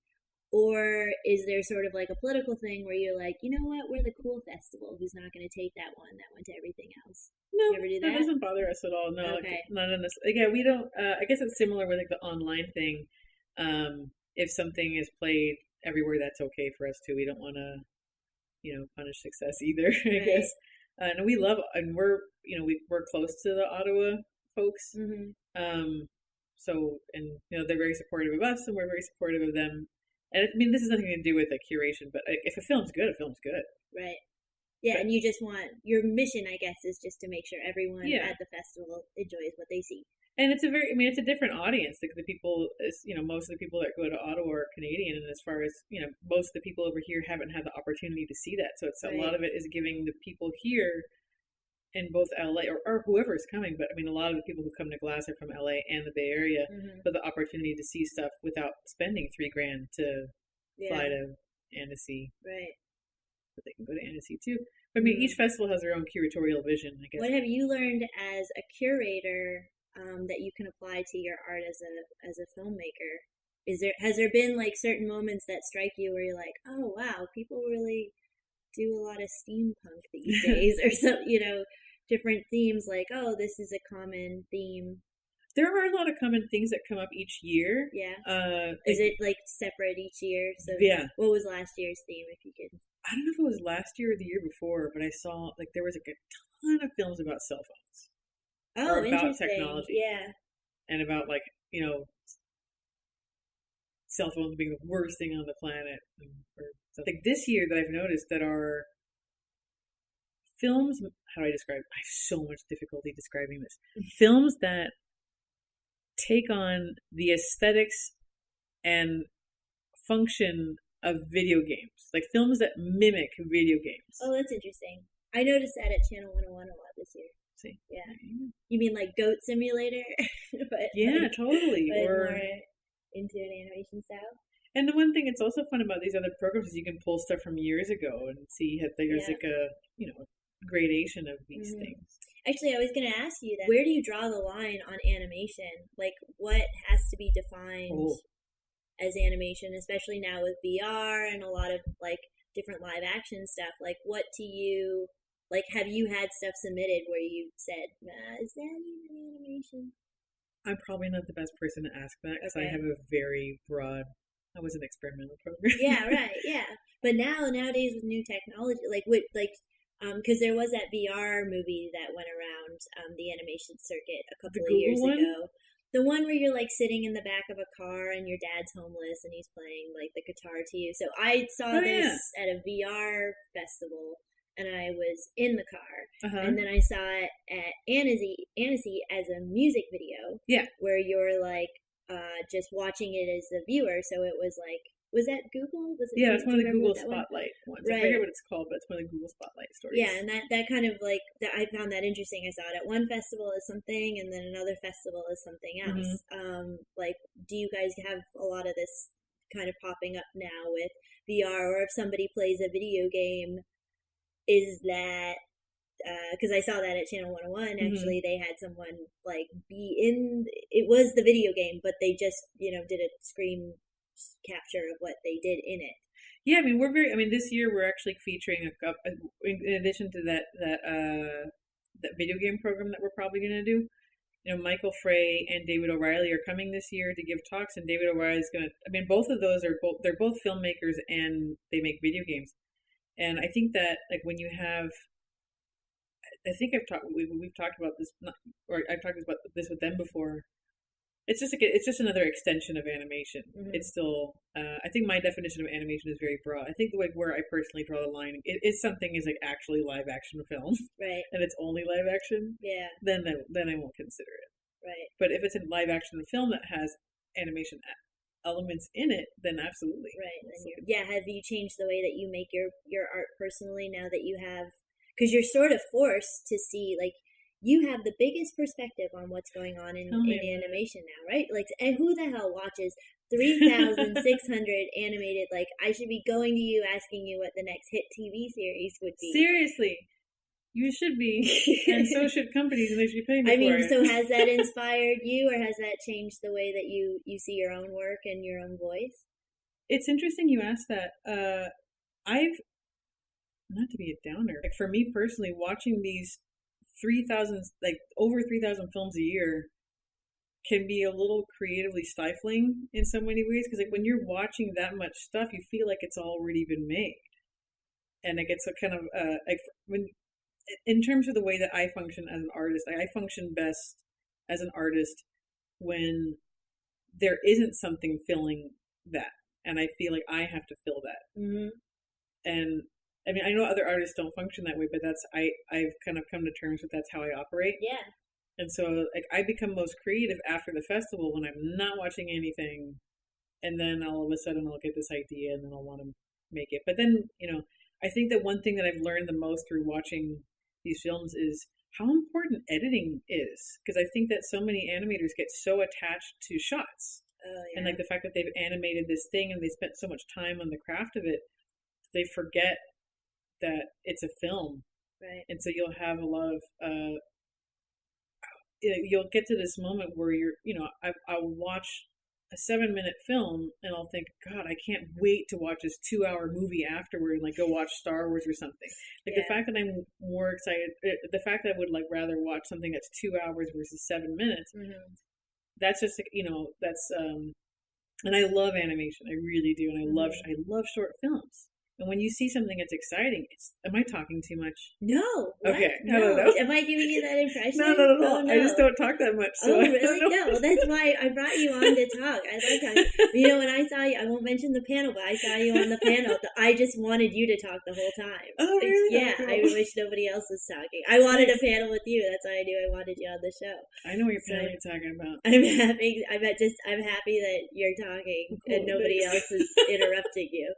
Or is there sort of like a political thing where you're like, you know what, we're the cool festival who's not going to take that one that went to everything else? No, you ever do that? Doesn't bother us at all. No, okay. Not in this. Yeah, we don't. I guess it's similar with like the online thing. If something is played everywhere, that's okay for us too. We don't want to, punish success either. I guess. And we love, and we're close to the Ottawa folks. Mm-hmm. So, and they're very supportive of us, and we're very supportive of them. And I mean, this has nothing to do with curation, but if a film's good, a film's good. Right. Yeah, and you just want, your mission, I guess, is just to make sure everyone at the festival enjoys what they see. And it's it's a different audience. Like the people, most of the people that go to Ottawa are Canadian, and as far as, most of the people over here haven't had the opportunity to see that. So it's a lot of it is giving the people here in both LA or whoever's coming, but I mean, a lot of the people who come to GLAS are from LA and the Bay Area, but the opportunity to see stuff without spending $3,000 to fly to Annecy. Right. But they can go to Annecy too. But I mean, each festival has their own curatorial vision, I guess. What have you learned as a curator that you can apply to your art as a filmmaker? Has there been like certain moments that strike you where you're like, oh wow, people really do a lot of steampunk these days, or some, different themes like, oh, this is a common theme. There are a lot of common things that come up each year. Yeah. Is it like separate each year? So yeah. What was last year's theme, if you could? I don't know if it was last year or the year before, but I saw like there was like a ton of films about cell phones. Oh, or about interesting. technology. Yeah. And about like, cell phones being the worst thing on the planet. I think this year that I've noticed that are films, how do I describe it? I have so much difficulty describing this. Films that take on the aesthetics and function of video games. Like films that mimic video games. Oh, that's interesting. I noticed that at Channel 101 a lot this year. See? Yeah. You mean like Goat Simulator? But yeah, like, totally. But or more into an animation style. And the one thing that's also fun about these other programs is you can pull stuff from years ago and see that there's like a, gradation of these things. Actually, I was going to ask you that. Where do you draw the line on animation? Like, what has to be defined as animation, especially now with VR and a lot of, like, different live action stuff? Like, what do you, like, have you had stuff submitted where you said, is that even animation? I'm probably not the best person to ask that because I have a very broad, I was an experimental program. Yeah, right, yeah. But nowadays with new technology, because there was that VR movie that went around the animation circuit a couple of years ago. The one where you're like sitting in the back of a car and your dad's homeless and he's playing like the guitar to you. So I saw this at a VR festival and I was in the car. And then I saw it at Annecy as a music video. Yeah. Where you're like just watching it as a viewer. So it was like, was that Google? Was it? Yeah, it's one of the Google Spotlight ones. Right. I forget what it's called, but it's one of the Google Spotlight stories. Yeah, and that kind of like, I found that interesting. I saw it at one festival as something, and then another festival as something else. Like, do you guys have a lot of this kind of popping up now with VR, or if somebody plays a video game, is that, because I saw that at Channel 101, actually, they had someone like be in, it was the video game, but they just, did a screen capture of what they did in it. Yeah, I mean, this year we're actually featuring in addition to that video game program that we're probably going to do. Michael Frey and David O'Reilly are coming this year to give talks, and David O'Reilly's going to, both of those they're both filmmakers and they make video games. And I think that like when you have, we've talked about this, I've talked about this with them before. It's just another extension of animation. It's still, I think my definition of animation is very broad. I think the way where I personally draw the line is something is like actually live action film, right? And it's only live action, then I won't consider it, right? But if it's a live action film that has animation elements in it, then absolutely, right? And have you changed the way that you make your art personally now that you have? Because you're sort of forced to see like. You have the biggest perspective on what's going on in animation now, right? Like, and who the hell watches 3,600 animated? Like, I should be going to you asking you what the next hit TV series would be. Seriously, you should be, and so should companies, and they should be paying for it. So has that inspired you, or has that changed the way that you see your own work and your own voice? It's interesting you asked that. I've, not to be a downer, like for me personally, watching these 3,000, like over 3,000 films a year can be a little creatively stifling in so many ways, because like when you're watching that much stuff, you feel like it's already been made, and it gets a kind of like when in terms of the way that I function as an artist, I function best as an artist when there isn't something filling that, and I feel like I have to fill that. And I mean, I know other artists don't function that way, but I've kind of come to terms with that's how I operate. Yeah. And so, like, I become most creative after the festival when I'm not watching anything, and then all of a sudden I'll get this idea, and then I'll want to make it. But then, I think that one thing that I've learned the most through watching these films is how important editing is, because I think that so many animators get so attached to shots, and like the fact that they've animated this thing and they spent so much time on the craft of it, they forget that it's a film, right? And so you'll have a lot of you'll get to this moment where you're I'll watch a 7-minute film and I'll think, God, I can't wait to watch this 2-hour movie afterward and like go watch Star Wars or something. Like the fact that I'm more excited, the fact that I would like rather watch something that's 2 hours versus 7 minutes. That's just like, that's and I love animation. I really do, and I love short films. And when you see something that's exciting, am I talking too much? No. What? Okay. No. No. Am I giving you that impression? No. Oh, no. I just don't talk that much. So oh, really? No. Well, that's why I brought you on to talk. I like talking. When I saw you, I won't mention the panel, but I saw you on the panel. I just wanted you to talk the whole time. Oh, really? Yeah. Oh, cool. I wish nobody else was talking. I wanted a panel with you. That's why I knew I wanted you on the show. I know what panel you're talking about. I'm happy. I'm happy that you're talking and nobody else is interrupting you.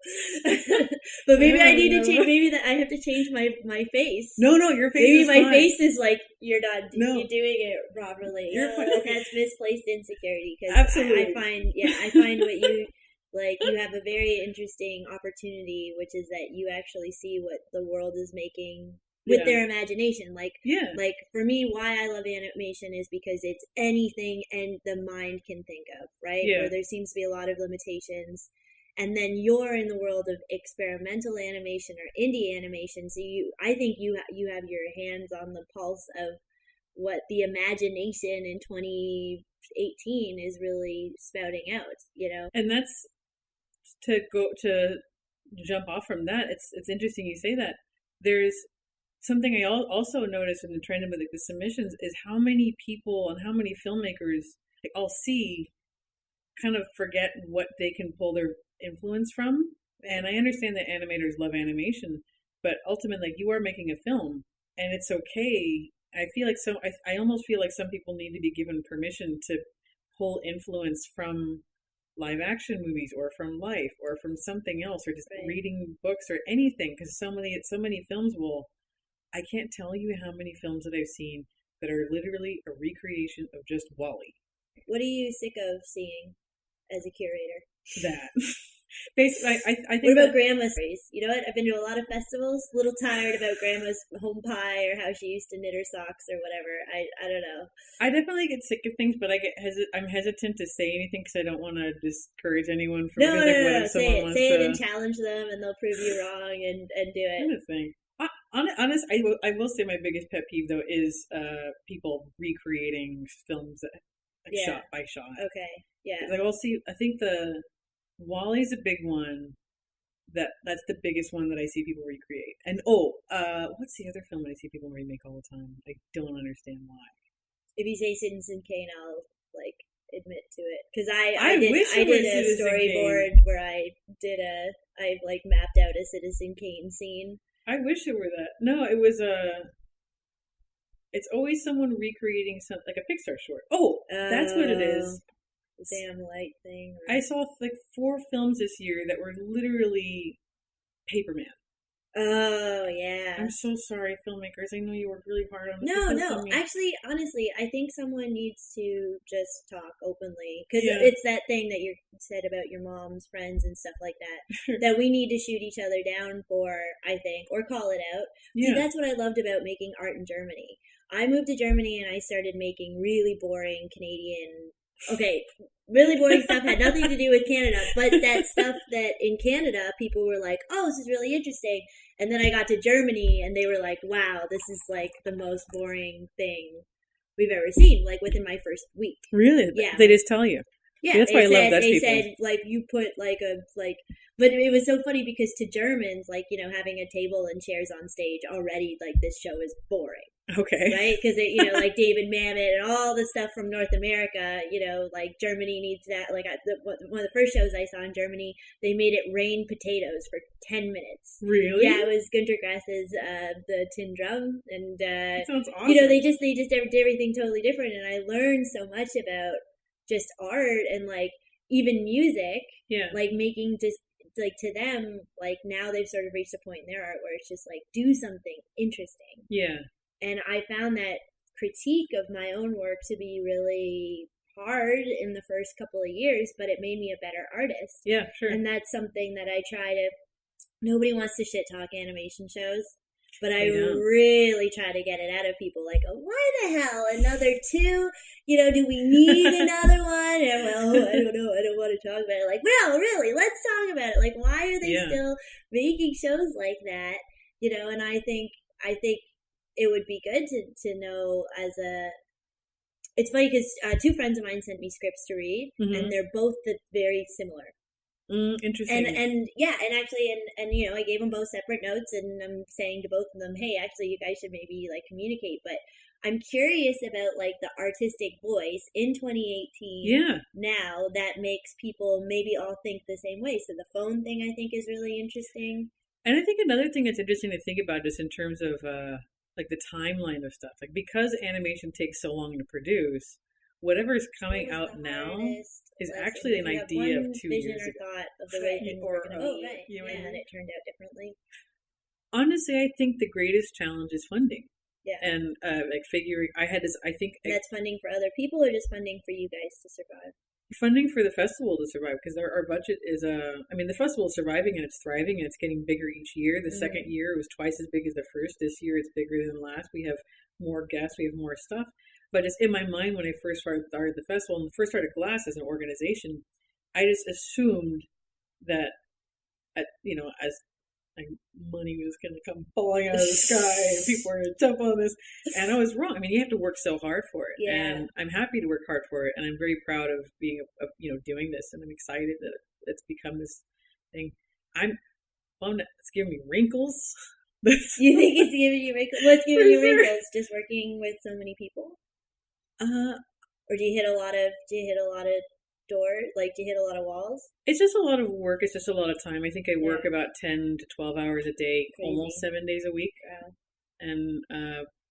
But maybe I need to change. Maybe that I have to change my face. No, your face. Maybe is my fine. face is like you're not No. you're doing it properly. You're fine. That's misplaced insecurity. Because Absolutely. I find what you like. You have a very interesting opportunity, which is that you actually see what the world is making with their imagination. Like for me, why I love animation is because it's anything and the mind can think of, right? Where there seems to be a lot of limitations. And then you're in the world of experimental animation or indie animation, so I think you have your hands on the pulse of what the imagination in 2018 is really spouting out, And that's to jump off from that. It's interesting you say that. There's something I also noticed in the trend of the submissions is how many people and how many filmmakers I'll see kind of forget what they can pull their influence from. And I understand that animators love animation, but ultimately you are making a film and it's okay. I feel like I almost feel like some people need to be given permission to pull influence from live action movies or from life or from something else or just reading books or anything, because so many films I can't tell you how many films that I've seen that are literally a recreation of just WALL-E. What are you sick of seeing as a curator? That. Basically, I think. What about grandma's stories? You know what? I've been to a lot of festivals. A little tired about grandma's home pie or how she used to knit her socks or whatever. I don't know. I definitely get sick of things, but I'm hesitant to say anything because I don't want to discourage anyone from. No. Say it and challenge them, and they'll prove you wrong and do it. Kind of thing. Honest, I will say my biggest pet peeve though is people recreating films shot by shot. Okay. Yeah. Like I think the WALL-E's a big one. That's the biggest one that I see people recreate. And what's the other film that I see people remake all the time? I don't understand why. If you say Citizen Kane, I'll admit to it because I did a storyboard where I mapped out a Citizen Kane scene. I wish it were that. No, it was it's always someone recreating something like a Pixar short. That's what it is. The damn light thing. I saw 4 films this year that were literally Paperman. Oh, yeah. I'm so sorry, filmmakers. I know you worked really hard on this. No. Actually, honestly, I think someone needs to just talk openly. Because it's that thing that you said about your mom's friends and stuff like that. That we need to shoot each other down for, I think. Or call it out. Yeah. See, that's what I loved about making art in Germany. I moved to Germany and I started making really boring Canadian... Okay, really boring stuff had nothing to do with Canada, but that stuff that in Canada people were like, oh, this is really interesting. And then I got to Germany and they were like, wow, this is like the most boring thing we've ever seen, like within my first week. Really? Yeah. They just tell you. Yeah. That's why I love Dutch people. They said, you put but it was so funny because to Germans, having a table and chairs on stage already, this show is boring. Okay. Right? Because, David Mamet and all the stuff from North America, Germany needs that. One of the first shows I saw in Germany, they made it rain potatoes for 10 minutes. Really? Yeah, it was Günter Grass's The Tin Drum. And, that sounds awesome. They just did everything totally different. And I learned so much about just art and, even music. Yeah. Making just... to them, now they've sort of reached a point in their art where it's just do something interesting. Yeah. And I found that critique of my own work to be really hard in the first couple of years, but it made me a better artist. Yeah, sure. And that's something that I try to... Nobody wants to shit talk animation shows. But I really try to get it out of people, like, oh, why the hell another 2? Do we need another one? And well, I don't know. I don't want to talk about it. Like, no, really, let's talk about it. Like, why are they still making shows like that? And I think it would be good to know as a. It's funny because 2 friends of mine sent me scripts to read, and they're both very similar. Interesting. And actually, I gave them both separate notes, and I'm saying to both of them, hey, actually, you guys should maybe like communicate. But I'm curious about like the artistic voice in 2018 now that makes people maybe all think the same way. So the phone thing, I think, is really interesting. And I think another thing that's interesting to think about is in terms of like the timeline of stuff, like because animation takes so long to produce. Whatever's coming out now is actually an idea of 2 years ago. Thought of the way things were going to be, and then it turned out differently. Honestly, I think the greatest challenge is funding. Yeah. And like figuring, I had this, I think... That's funding for other people or just funding for you guys to survive? Funding for the festival to survive, because our budget is, the festival is surviving and it's thriving and it's getting bigger each year. The second year it was twice as big as the first. This year it's bigger than last. We have more guests, we have more stuff. But it's in my mind when I first started the festival and first started GLAS as an organization, I just assumed that, as like money was going to come falling out of the sky and people were going to jump on this. And I was wrong. I mean, you have to work so hard for it. Yeah. And I'm happy to work hard for it. And I'm very proud of being, doing this. And I'm excited that it's become this thing. It's giving me wrinkles. You think it's giving you wrinkles? What's giving you wrinkles? Just working with so many people? Or do you hit a lot of doors? Like, do you hit a lot of walls? It's just a lot of work. It's just a lot of time. I think I work about 10 to 12 hours a day, almost 7 days a week. Wow. And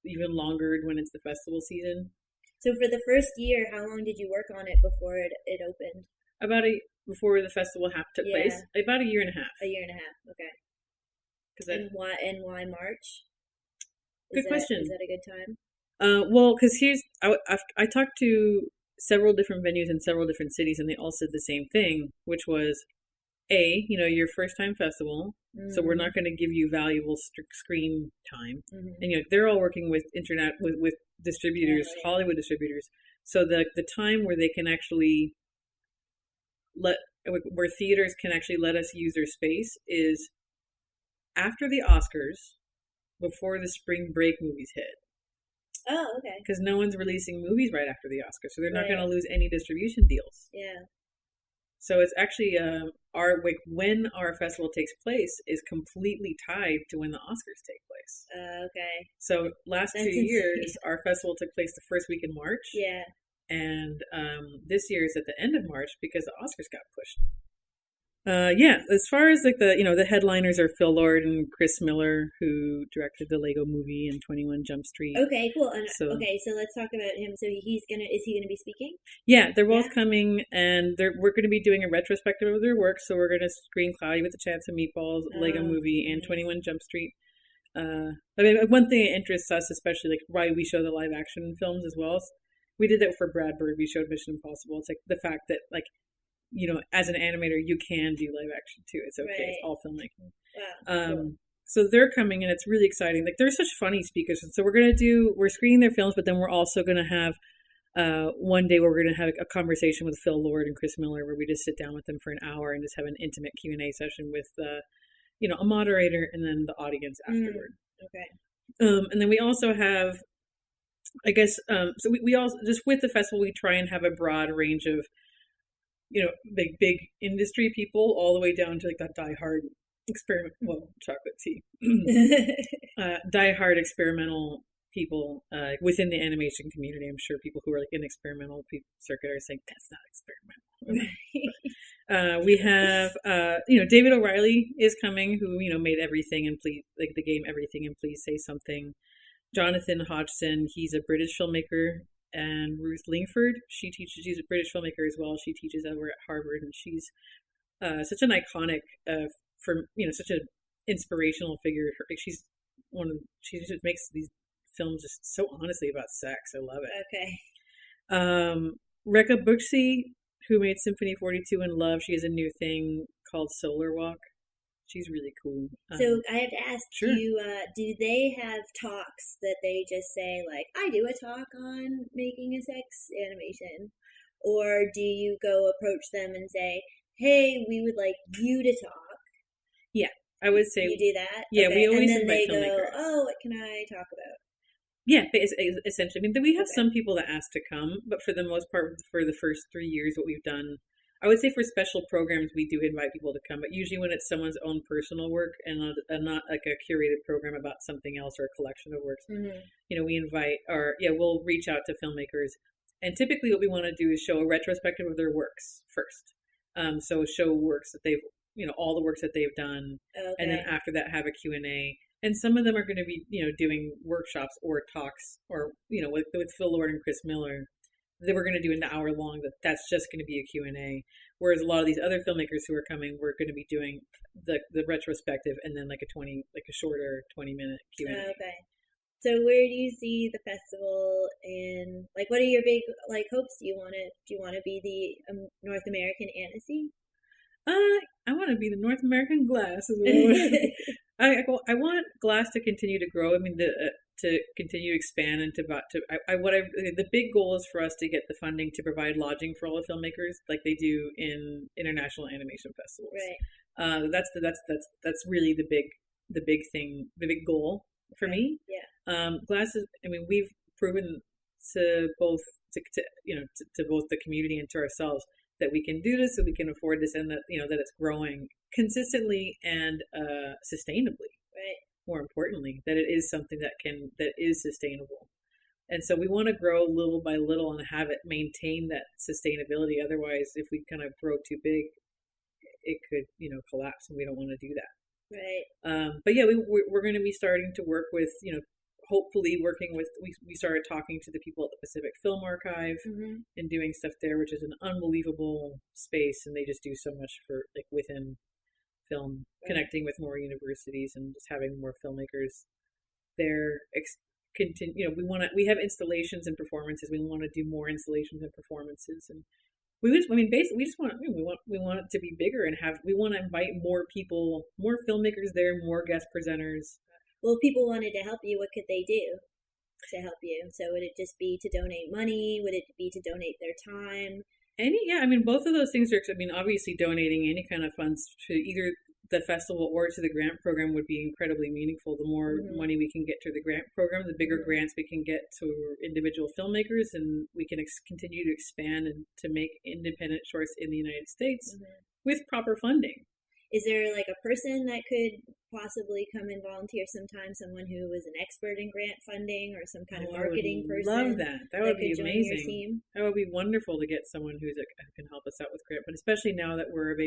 even longer when it's the festival season. So for the first year, how long did you work on it before it opened? Before the festival took place? About a year and a half. A year and a half, okay. And why March? Good question. Is that a good time? Well, because I talked to several different venues in several different cities, and they all said the same thing, which was, your first time festival, so we're not going to give you valuable screen time, and they're all working with with distributors, Hollywood distributors, so the time where they can actually where theaters can actually let us use their space is after the Oscars, before the spring break movies hit. Oh, okay. Because no one's releasing movies right after the Oscars, so they're not going to lose any distribution deals. Yeah. So it's actually when our festival takes place is completely tied to when the Oscars take place. Okay. So last 2 years, our festival took place the first week in March. Yeah. And this year is at the end of March because the Oscars got pushed. As far as like the headliners are Phil Lord and Chris Miller, who directed the Lego Movie and 21 Jump Street. Okay, cool. So let's talk about him. So is he gonna be speaking? Yeah, they're both coming, and we're going to be doing a retrospective of their work. So we're going to screen Cloudy with a Chance of Meatballs, Lego Movie, and 21 Jump Street. One thing that interests us, especially like why we show the live action films as well. We did that for Brad Bird. We showed Mission Impossible. It's like the fact that like, as an animator, you can do live action too. It's okay. Right. It's all filmmaking. Wow. Cool. So they're coming, and it's really exciting. Like, they're such funny speakers. So we're screening their films, but then we're also going to have one day where we're going to have a conversation with Phil Lord and Chris Miller, where we just sit down with them for an hour and just have an intimate Q&A session with a moderator and then the audience afterward. Okay. And then we also have, I guess, so we also, just with the festival, we try and have a broad range of, big industry people, all the way down to like that diehard chocolate tea, diehard experimental people within the animation community. I'm sure people who are like in experimental circuit are saying that's not experimental. We have, David O'Reilly is coming, who made Everything and Please, like the game Everything and Please Say Something. Jonathan Hodgson, he's a British filmmaker. And Ruth Lingford, she's a British filmmaker as well. She teaches over at Harvard, and she's such an iconic, such an inspirational figure. She just makes these films just so honestly about sex. I love it. Okay. Rekha Buxi, who made Symphony 42 and Love, she has a new thing called Solar Walk. she's really cool. So I have to ask, sure. do they have talks that they just say, like, I do a talk on making a sex animation? Or do you go approach them and say, hey, we would like you to talk? Yeah, I would say. You do that? Yeah, okay. we always and then invite they filmmakers. go, oh, what can I talk about? Yeah, essentially. I mean, we have some people that ask to come, but for the most part, for the first 3 years, what we've done, I would say for special programs, we do invite people to come, but usually when it's someone's own personal work and not like a curated program about something else or a collection of works, we invite, we'll reach out to filmmakers. And typically what we want to do is show a retrospective of their works first. So show works that they've, all the works that they've done. Okay. And then after that have a Q&A. And some of them are going to be, doing workshops or talks or, with Phil Lord and Chris Miller, that we're going to do an hour long, that's just going to be a Q&A. Whereas a lot of these other filmmakers who are coming, we're going to be doing the retrospective and then like a shorter 20-minute Q&A. Okay. So where do you see the festival in, like, what are your big, like, hopes? Do you want to be the North American Annecy? I want to be the North American GLAS. I want GLAS to continue to grow. I mean, to continue to expand and the big goal is for us to get the funding to provide lodging for all the filmmakers, like they do in international animation festivals. Right. That's really the big thing, the big goal for me. Yeah. GLAS is. I mean, we've proven to both to both the community and to ourselves that we can do this, that we can afford this, and that that it's growing consistently and sustainably. Right. More importantly, that it is something that is sustainable. And so we want to grow little by little and have it maintain that sustainability. Otherwise, if we kind of grow too big, it could collapse, and we don't want to do that. Right. But yeah, we're going to be starting to work with hopefully working with, we started talking to the people at the Pacific Film Archive and doing stuff there, which is an unbelievable space, and they just do so much for like within film, connecting with more universities and just having more filmmakers there. We have installations and performances. We want to do more installations and performances, and we just want it to be bigger and we want to invite more people, more filmmakers there, more guest presenters. Well, if people wanted to help you, what could they do to help you? So would it just be to donate money? Would it be to donate their time? Both of those things are, obviously donating any kind of funds to either the festival or to the grant program would be incredibly meaningful. The more money we can get to the grant program, the bigger grants we can get to individual filmmakers, and we can continue to expand and to make independent shorts in the United States with proper funding. Is there like a person that could possibly come and volunteer sometime? Someone who is an expert in grant funding or some kind of marketing person? Love that. That would be amazing. Your team? That would be wonderful to get someone who can help us out with grant, but especially now that we're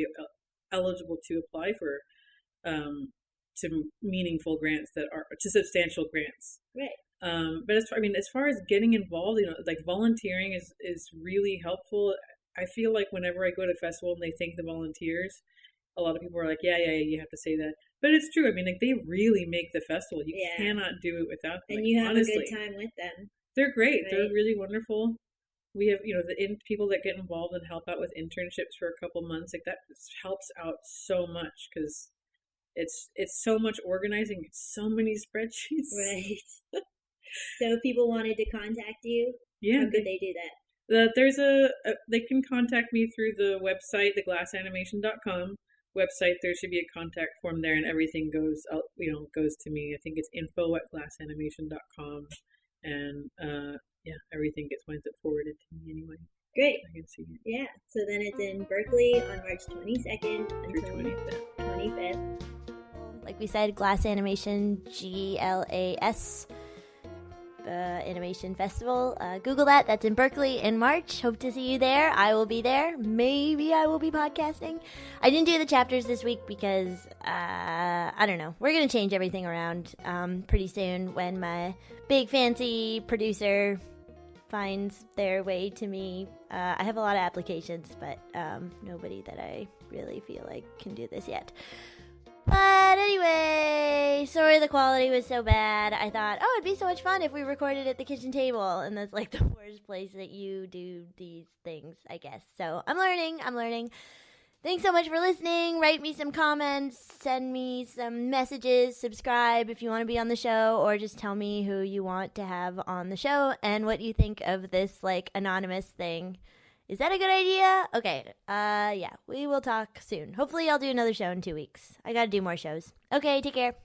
eligible to apply for to meaningful grants to substantial grants. Right. But as far as getting involved, like volunteering is really helpful. I feel like whenever I go to festival and they thank the volunteers, a lot of people are like, yeah, you have to say that. But it's true. They really make the festival. You cannot do it without them. And you have honestly, a good time with them. They're great. Right? They're really wonderful. We have, people that get involved and help out with internships for a couple months. Like that helps out so much because it's so much organizing. It's so many spreadsheets. Right. So if people wanted to contact you, how could they do that? They can contact me through the website, theglassanimation.com website. There should be a contact form there, and everything goes to me. I think it's info@glassanimation.com, and everything winds up forwarded to me anyway. Great. I can see it. Yeah. So then it's in Berkeley on March 22nd through 25th. Like we said, GLAS Animation, GLAS Animation Festival. Google that. That's in Berkeley in March. Hope to see you there. I will be there. Maybe I will be podcasting. I didn't do the chapters this week because I don't know. We're gonna change everything around pretty soon when my big fancy producer finds their way to me. I have a lot of applications, but nobody that I really feel like can do this yet. But anyway, sorry the quality was so bad. I thought, it'd be so much fun if we recorded at the kitchen table. And that's like the worst place that you do these things, I guess. So I'm learning. Thanks so much for listening. Write me some comments, send me some messages, subscribe if you want to be on the show, or just tell me who you want to have on the show and what you think of this like anonymous thing. Is that a good idea? Okay. Yeah, we will talk soon. Hopefully I'll do another show in 2 weeks. I got to do more shows. Okay, take care.